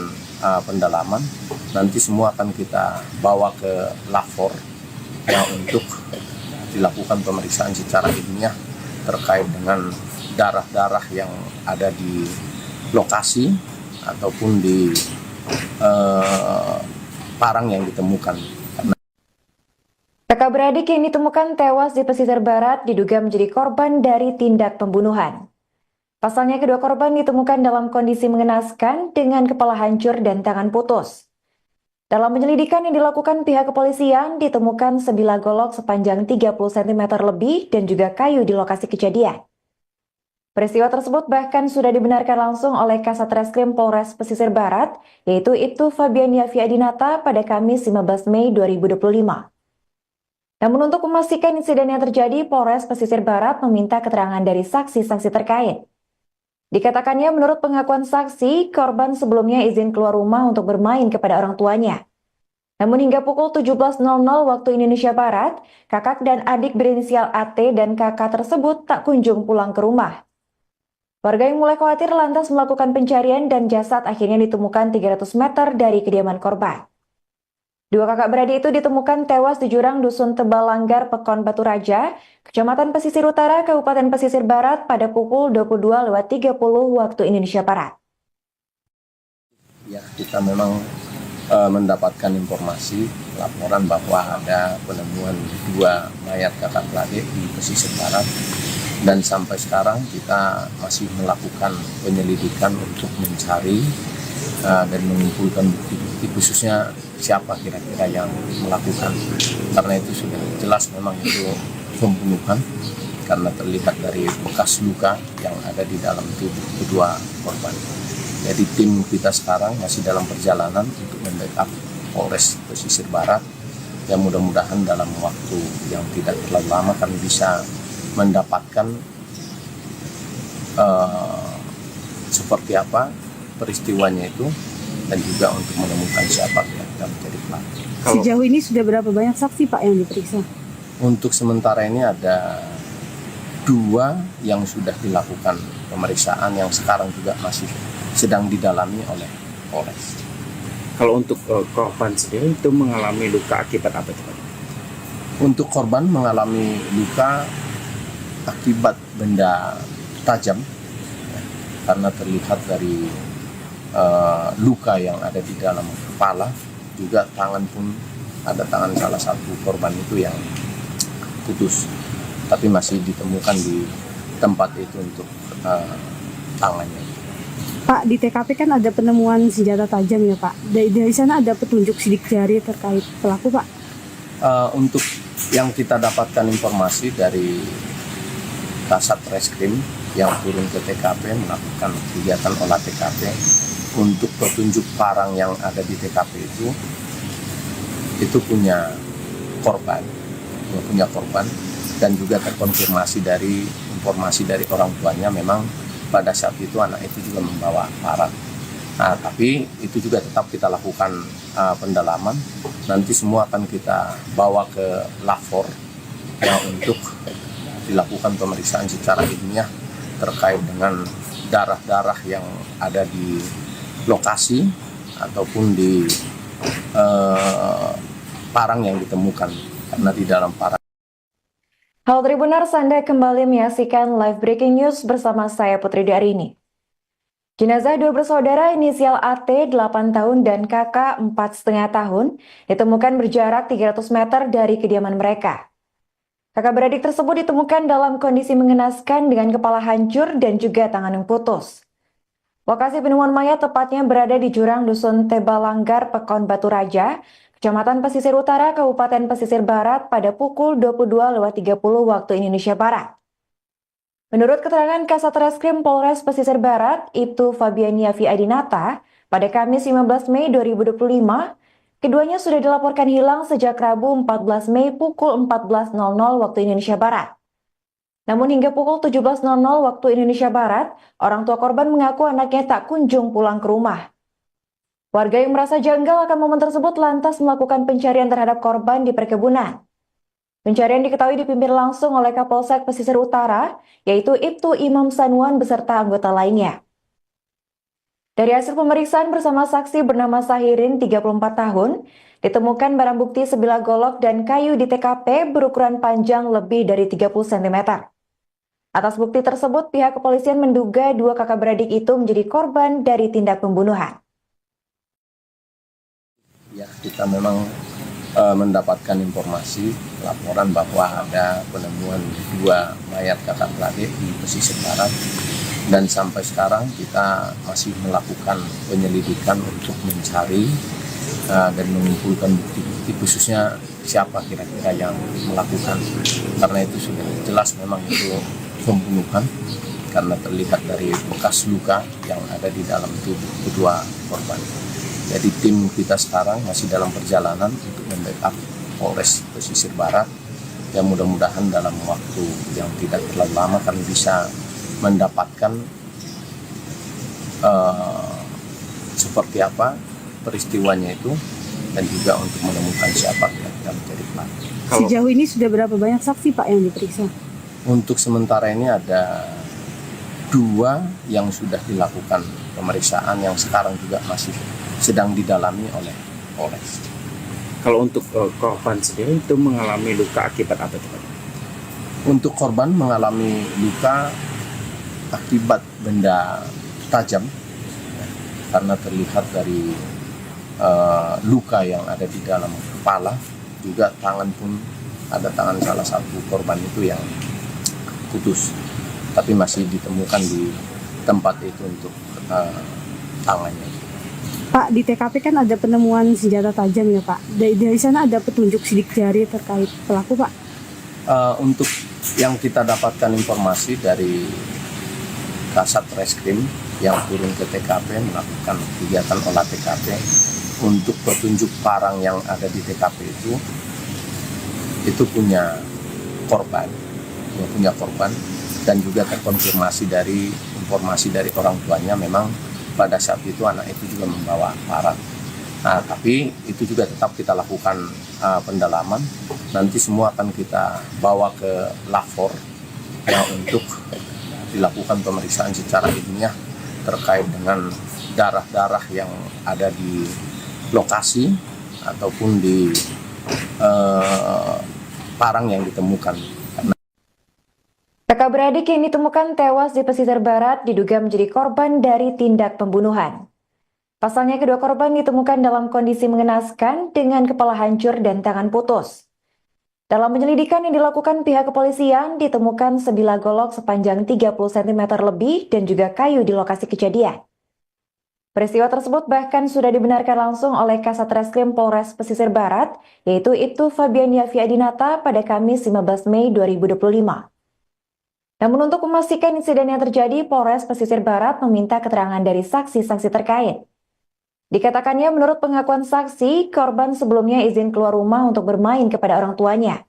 pendalaman. Nanti semua akan kita bawa ke lapor ya, untuk dilakukan pemeriksaan secara ilmiah terkait dengan darah-darah yang ada di lokasi ataupun di parang yang ditemukan. Kakak beradik yang ditemukan tewas di pesisir barat diduga menjadi korban dari tindak pembunuhan. Pasalnya kedua korban ditemukan dalam kondisi mengenaskan dengan kepala hancur dan tangan putus. Dalam penyelidikan yang dilakukan pihak kepolisian, ditemukan sebilah golok sepanjang 30 cm lebih dan juga kayu di lokasi kejadian. Peristiwa tersebut bahkan sudah dibenarkan langsung oleh Kasat Reskrim Polres Pesisir Barat, yaitu Ibtu Fabian Yafiadinata pada Kamis 15 Mei 2025. Namun untuk memastikan insiden yang terjadi, Polres Pesisir Barat meminta keterangan dari saksi-saksi terkait. Dikatakannya menurut pengakuan saksi, korban sebelumnya izin keluar rumah untuk bermain kepada orang tuanya. Namun hingga pukul 17.00 waktu Indonesia Barat, kakak dan adik berinisial AT dan kakak tersebut tak kunjung pulang ke rumah. Warga yang mulai khawatir lantas melakukan pencarian dan jasad akhirnya ditemukan 300 meter dari kediaman korban. Dua kakak beradik itu ditemukan tewas di jurang Dusun Tebal Langgar, Pekon Batu Raja, Kecamatan Pesisir Utara, Kabupaten Pesisir Barat pada pukul 22.30 waktu Indonesia Barat. Ya, kita memang mendapatkan informasi laporan bahwa ada penemuan 2 mayat kakak beradik di pesisir barat, dan sampai sekarang kita masih melakukan penyelidikan untuk mencari dan mengumpulkan bukti-bukti, khususnya siapa kira-kira yang melakukan, karena itu sudah jelas memang itu pembunuhan karena terlihat dari bekas luka yang ada di dalam tubuh kedua korban. Jadi tim kita sekarang masih dalam perjalanan untuk membackup Polres Pesisir Barat, yang mudah-mudahan dalam waktu yang tidak terlalu lama kami bisa mendapatkan seperti apa peristiwanya itu, dan juga untuk menemukan siapa yang menjadi pelaku. Sejauh ini sudah berapa banyak saksi Pak yang diperiksa? Untuk sementara ini ada 2 yang sudah dilakukan pemeriksaan yang sekarang juga masih sedang didalami oleh Polres. Kalau untuk korban sendiri itu mengalami luka akibat apa itu, Pak? Untuk korban mengalami luka akibat benda tajam karena terlihat dari luka yang ada di dalam kepala, juga tangan pun ada tangan salah satu korban itu yang putus, tapi masih ditemukan di tempat itu untuk tangannya. Pak, di TKP kan ada penemuan senjata tajam ya Pak. Dari sana ada petunjuk sidik jari terkait pelaku Pak. Untuk yang kita dapatkan informasi dari Kasat Reskrim yang turun ke TKP melakukan kegiatan olah TKP, untuk petunjuk parang yang ada di TKP itu punya korban, dan juga terkonfirmasi dari informasi dari orang tuanya memang pada saat itu anak itu juga membawa parang. Nah, tapi itu juga tetap kita lakukan pendalaman. Nanti semua akan kita bawa ke lapor ya, untuk dilakukan pemeriksaan secara ilmiah terkait dengan darah-darah yang ada di lokasi ataupun di parang yang ditemukan, karena di dalam parang. Halo Tribuners, Anda kembali menyaksikan live breaking news bersama saya Putri Darini. Jenazah dua bersaudara inisial AT 8 tahun dan KK 4,5 tahun ditemukan berjarak 300 meter dari kediaman mereka. Kakak beradik tersebut ditemukan dalam kondisi mengenaskan dengan kepala hancur dan juga tangan yang putus. Lokasi penemuan mayat tepatnya berada di jurang Dusun Tebalanggar, Pekon Batu Raja, Kecamatan Pesisir Utara, Kabupaten Pesisir Barat pada pukul 22.30 waktu Indonesia Barat. Menurut keterangan Kasat Reskrim Polres Pesisir Barat, Ibtu Fabiania Adinata, pada Kamis 15 Mei 2025, keduanya sudah dilaporkan hilang sejak Rabu 14 Mei pukul 14.00 waktu Indonesia Barat. Namun hingga pukul 17.00 waktu Indonesia Barat, orang tua korban mengaku anaknya tak kunjung pulang ke rumah. Warga yang merasa janggal akan momen tersebut lantas melakukan pencarian terhadap korban di perkebunan. Pencarian diketahui dipimpin langsung oleh Kapolsek Pesisir Utara, yaitu Ibtu Imam Sanwan beserta anggota lainnya. Dari hasil pemeriksaan bersama saksi bernama Sahirin, 34 tahun, ditemukan barang bukti sebilah golok dan kayu di TKP berukuran panjang lebih dari 30 cm. Atas bukti tersebut, pihak kepolisian menduga dua kakak beradik itu menjadi korban dari tindak pembunuhan. Ya, kita memang mendapatkan informasi laporan bahwa ada penemuan dua mayat kakak beradik di pesisir barat, dan sampai sekarang kita masih melakukan penyelidikan untuk mencari dan mengumpulkan bukti-bukti, khususnya siapa kira-kira yang melakukan, karena itu sudah jelas memang itu pembunuhan karena terlihat dari bekas luka yang ada di dalam tubuh kedua korban. Jadi tim kita sekarang masih dalam perjalanan untuk membackup Polres Pesisir Barat, yang mudah-mudahan dalam waktu yang tidak terlalu lama kami bisa mendapatkan seperti apa peristiwanya itu, dan juga untuk menemukan siapa yang menjadi pelaku. Sejauh ini sudah berapa banyak saksi Pak yang diperiksa? Untuk sementara ini ada 2 yang sudah dilakukan pemeriksaan, yang sekarang juga masih sedang didalami oleh Polres. Kalau untuk korban sendiri itu mengalami luka akibat apa itu Pak? Untuk korban mengalami luka akibat benda tajam, karena terlihat dari luka yang ada di dalam kepala, juga tangan pun ada tangan salah satu korban itu yang putus, tapi masih ditemukan di tempat itu untuk tangannya. Pak, di TKP kan ada penemuan senjata tajam ya Pak. Dari sana ada petunjuk sidik jari terkait pelaku Pak? Untuk yang kita dapatkan informasi dari Kasat Reskrim yang turun ke TKP melakukan kegiatan olah TKP, untuk petunjuk parang yang ada di TKP itu punya korban, dan juga terkonfirmasi dari informasi dari orang tuanya, memang pada saat itu anak itu juga membawa parang. Nah, tapi itu juga tetap kita lakukan pendalaman. Nanti semua akan kita bawa ke lapor ya, untuk dilakukan pemeriksaan secara ilmiah terkait dengan darah-darah yang ada di lokasi ataupun di parang yang ditemukan. Kakak beradik yang ditemukan tewas di pesisir barat diduga menjadi korban dari tindak pembunuhan. Pasalnya kedua korban ditemukan dalam kondisi mengenaskan dengan kepala hancur dan tangan putus. Dalam penyelidikan yang dilakukan pihak kepolisian, ditemukan sebilah golok sepanjang 30 cm lebih dan juga kayu di lokasi kejadian. Peristiwa tersebut bahkan sudah dibenarkan langsung oleh Kasat Reskrim Polres Pesisir Barat, yaitu Ibtu Fabiania Adinata pada Kamis 15 Mei 2025. Namun untuk memastikan insiden yang terjadi, Polres Pesisir Barat meminta keterangan dari saksi-saksi terkait. Dikatakannya menurut pengakuan saksi, korban sebelumnya izin keluar rumah untuk bermain kepada orang tuanya.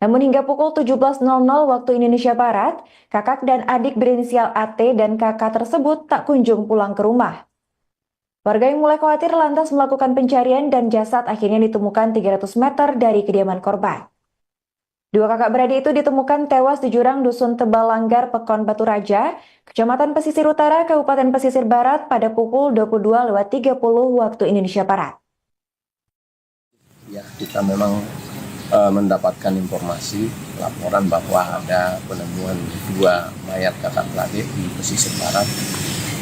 Namun hingga pukul 17.00 waktu Indonesia Barat, kakak dan adik berinisial AT dan KK tersebut tak kunjung pulang ke rumah. Warga yang mulai khawatir lantas melakukan pencarian dan jasad akhirnya ditemukan 300 meter dari kediaman korban. Dua kakak beradik itu ditemukan tewas di jurang Dusun Tebal Langgar, Pekon Batu Raja, Kecamatan Pesisir Utara, Kabupaten Pesisir Barat pada pukul 22.30 waktu Indonesia Barat. Ya, kita memang mendapatkan informasi laporan bahwa ada penemuan dua mayat kakak beradik di pesisir barat,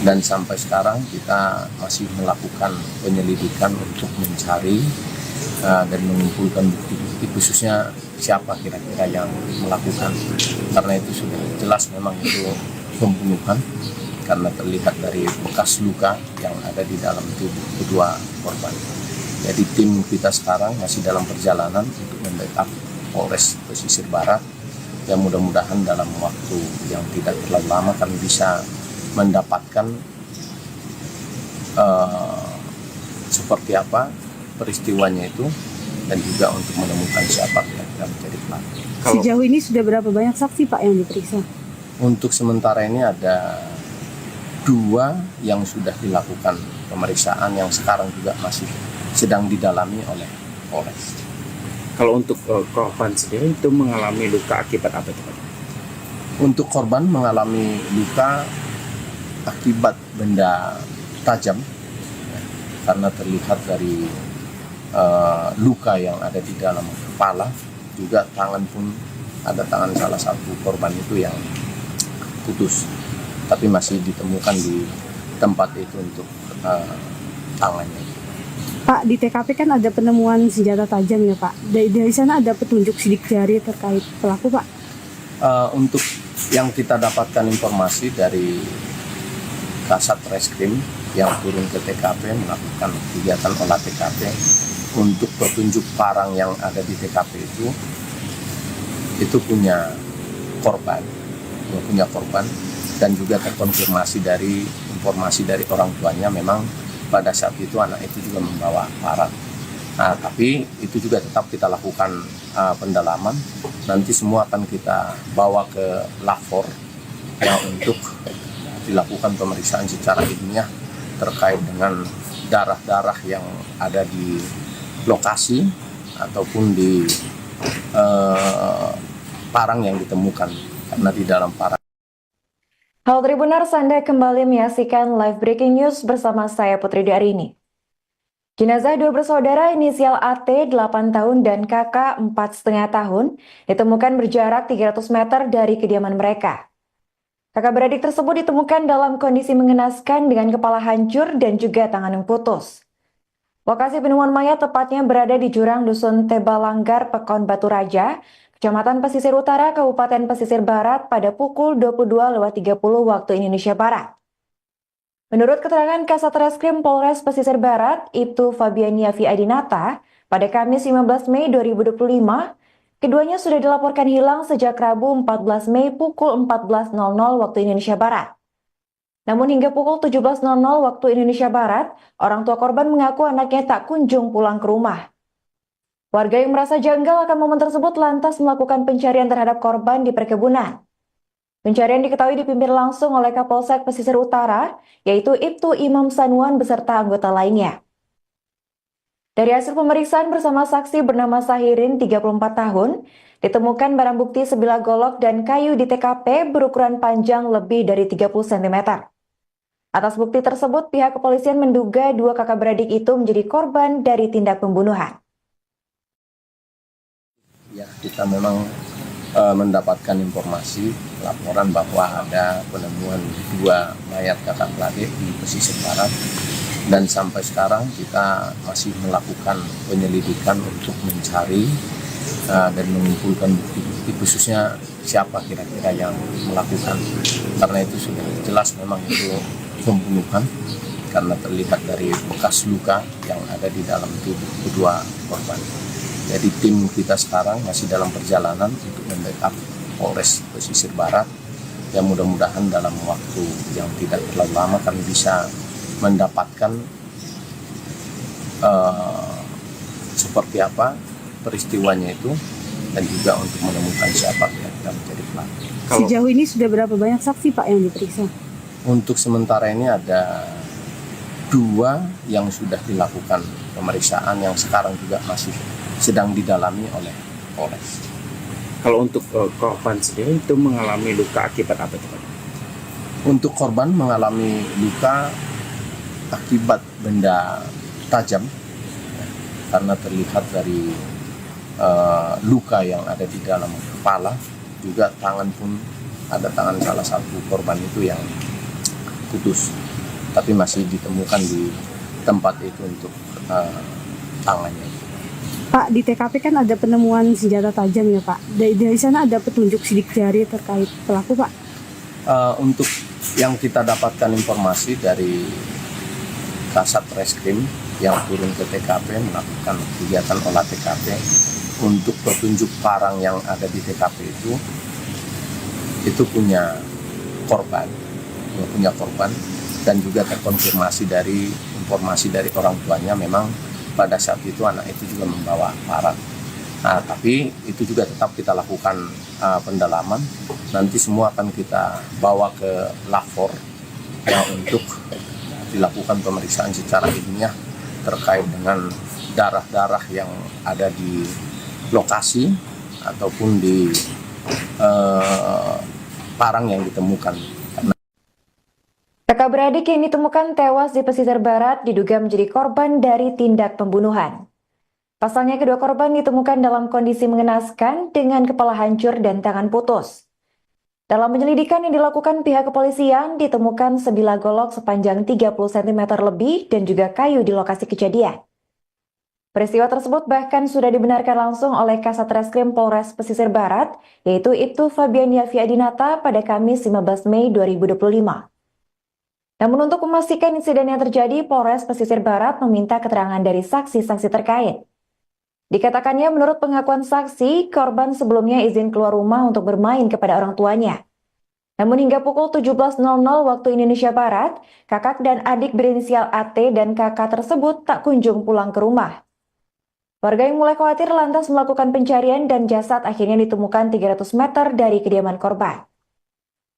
dan sampai sekarang kita masih melakukan penyelidikan untuk mencari dan mengumpulkan bukti-bukti, khususnya siapa kira-kira yang melakukan, karena itu sudah jelas memang itu pembunuhan karena terlihat dari bekas luka yang ada di dalam tubuh kedua korban. Jadi tim kita sekarang masih dalam perjalanan untuk membackup Polres Pesisir Barat, yang mudah-mudahan dalam waktu yang tidak terlalu lama kami bisa mendapatkan seperti apa peristiwanya itu, dan juga untuk menemukan siapa kira-kira menjadi pelaku. Sejauh ini sudah berapa banyak saksi Pak yang diperiksa? Untuk sementara ini ada dua yang sudah dilakukan pemeriksaan, yang sekarang juga masih sedang didalami oleh Polres. Kalau untuk korban sendiri itu mengalami luka akibat apa itu Pak? Untuk korban mengalami luka akibat benda tajam, ya, karena terlihat dari luka yang ada di dalam kepala, juga tangan pun ada tangan salah satu korban itu yang putus, tapi masih ditemukan di tempat itu untuk tangannya. Pak, di TKP kan ada penemuan senjata tajam ya Pak. Dari sana ada petunjuk sidik jari terkait pelaku Pak? Untuk yang kita dapatkan informasi dari Kasat Reskrim yang turun ke TKP melakukan kegiatan olah TKP, untuk petunjuk parang yang ada di TKP itu punya korban, dan juga terkonfirmasi dari informasi dari orang tuanya, memang pada saat itu anak itu juga membawa parang. Nah, tapi itu juga tetap kita lakukan pendalaman. Nanti semua akan kita bawa ke lapor yang untuk dilakukan pemeriksaan secara ilmiah terkait dengan darah-darah yang ada di lokasi ataupun di parang yang ditemukan, karena di dalam parang. Halo Tribuners, Anda kembali menyaksikan live breaking news bersama saya Putri Darini. Jenazah dua bersaudara inisial AT 8 tahun dan kakak 4,5 tahun ditemukan berjarak 300 meter dari kediaman mereka. Kakak beradik tersebut ditemukan dalam kondisi mengenaskan dengan kepala hancur dan juga tangan yang putus. Lokasi penemuan mayat tepatnya berada di jurang Dusun Tebal Langgar, Pekon Batu Raja, Kecamatan Pesisir Utara, Kabupaten Pesisir Barat pada pukul 22.30 waktu Indonesia Barat. Menurut keterangan Kasat Reskrim Polres Pesisir Barat, Ibtu Fabiania Viadinata, pada Kamis 15 Mei 2025, keduanya sudah dilaporkan hilang sejak Rabu 14 Mei pukul 14.00 waktu Indonesia Barat. Namun hingga pukul 17.00 waktu Indonesia Barat, orang tua korban mengaku anaknya tak kunjung pulang ke rumah. Warga yang merasa janggal akan momen tersebut lantas melakukan pencarian terhadap korban di perkebunan. Pencarian diketahui dipimpin langsung oleh Kapolsek Pesisir Utara, yaitu Ibtu Imam Sanuan beserta anggota lainnya. Dari hasil pemeriksaan bersama saksi bernama Sahirin, 34 tahun, ditemukan barang bukti sebilah golok dan kayu di TKP berukuran panjang lebih dari 30 cm. Atas bukti tersebut, pihak kepolisian menduga dua kakak beradik itu menjadi korban dari tindak pembunuhan. Ya, kita memang mendapatkan informasi laporan bahwa ada penemuan dua mayat kakak beradik di pesisir barat, dan sampai sekarang kita masih melakukan penyelidikan untuk mencari dan mengumpulkan bukti-bukti, khususnya siapa kira-kira yang melakukan, karena itu sudah jelas memang itu pembunuhan karena terlihat dari bekas luka yang ada di dalam tubuh kedua korban. Jadi tim kita sekarang masih dalam perjalanan untuk membackup Polres Pesisir Barat, yang mudah-mudahan dalam waktu yang tidak terlalu lama kami bisa mendapatkan seperti apa peristiwanya itu, dan juga untuk menemukan siapa yang menjadi pelaku. Sejauh ini sudah berapa banyak saksi Pak yang diperiksa? Untuk sementara ini ada dua yang sudah dilakukan pemeriksaan, yang sekarang juga masih sedang didalami oleh Polres. Kalau untuk korban sendiri itu mengalami luka akibat apa itu Pak? Untuk korban mengalami luka akibat benda tajam karena terlihat dari luka yang ada di dalam kepala, juga tangan pun ada tangan salah satu korban itu yang putus, tapi masih ditemukan di tempat itu untuk tangannya. Pak, di TKP kan ada penemuan senjata tajam ya Pak. Dari sana ada petunjuk sidik jari terkait pelaku Pak. Untuk yang kita dapatkan informasi dari Kasat Reskrim yang turun ke TKP melakukan kegiatan olah TKP, untuk petunjuk parang yang ada di TKP itu punya korban, dan juga terkonfirmasi dari informasi dari orang tuanya memang pada saat itu anak itu juga membawa parang. Nah, tapi itu juga tetap kita lakukan pendalaman. Nanti semua akan kita bawa ke lapor ya, untuk dilakukan pemeriksaan secara ilmiah terkait dengan darah-darah yang ada di lokasi ataupun di parang yang ditemukan. Kakak beradik yang ditemukan tewas di pesisir barat diduga menjadi korban dari tindak pembunuhan. Pasalnya kedua korban ditemukan dalam kondisi mengenaskan dengan kepala hancur dan tangan putus. Dalam penyelidikan yang dilakukan pihak kepolisian, ditemukan sebilah golok sepanjang 30 cm lebih dan juga kayu di lokasi kejadian. Peristiwa tersebut bahkan sudah dibenarkan langsung oleh Kasat Reskrim Polres Pesisir Barat, yaitu Ibtu Fabian Yafi Adinata pada Kamis 15 Mei 2025. Namun untuk memastikan insiden yang terjadi, Polres Pesisir Barat meminta keterangan dari saksi-saksi terkait. Dikatakannya menurut pengakuan saksi, korban sebelumnya izin keluar rumah untuk bermain kepada orang tuanya. Namun hingga pukul 17.00 waktu Indonesia Barat, kakak dan adik berinisial AT dan kakak tersebut tak kunjung pulang ke rumah. Warga yang mulai khawatir lantas melakukan pencarian dan jasad akhirnya ditemukan 300 meter dari kediaman korban.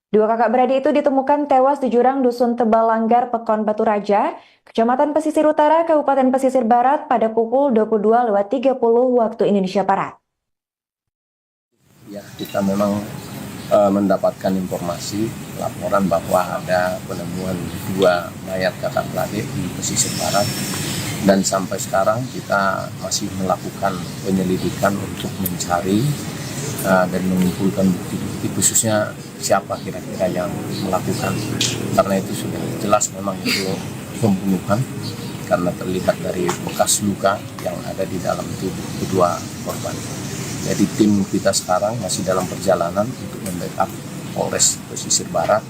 Dua kakak beradik itu ditemukan tewas di jurang Dusun Tebal Langgar, Pekon Batu Raja, Kecamatan Pesisir Utara, Kabupaten Pesisir Barat pada pukul 22.30 waktu Indonesia Barat. Ya, kita memang mendapatkan informasi laporan bahwa ada penemuan dua mayat kakak beradik di pesisir barat, dan sampai sekarang kita masih melakukan penyelidikan untuk mencari dan mengumpulkan bukti-bukti, khususnya siapa kira-kira yang melakukan, karena itu sudah jelas memang itu pembunuhan karena terlihat dari bekas luka yang ada di dalam tubuh kedua korban. Jadi tim kita sekarang masih dalam perjalanan untuk membackup Polres Pesisir Barat,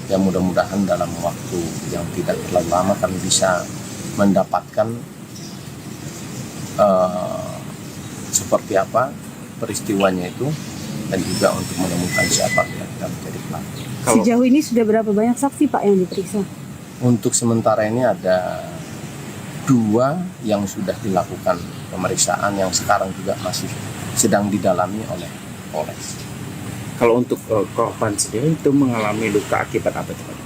yang mudah-mudahan dalam waktu yang tidak terlalu lama kami bisa mendapatkan seperti apa peristiwanya itu, dan juga untuk menemukan siapa yang menjadi pelaku. Sejauh ini sudah berapa banyak saksi Pak yang diperiksa? Untuk sementara ini ada 2 yang sudah dilakukan pemeriksaan, yang sekarang juga masih sedang didalami oleh Polres. Kalau untuk korban sendiri itu mengalami luka akibat apa itu Pak?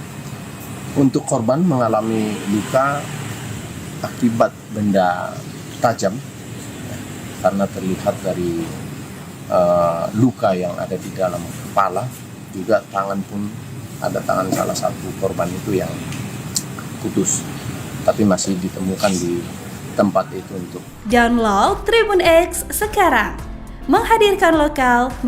Untuk korban mengalami luka akibat benda tajam karena terlihat dari luka yang ada di dalam kepala, juga tangan pun ada tangan salah satu korban itu yang putus, tapi masih ditemukan di tempat itu untuk. Download Tribun X sekarang, menghadirkan lokal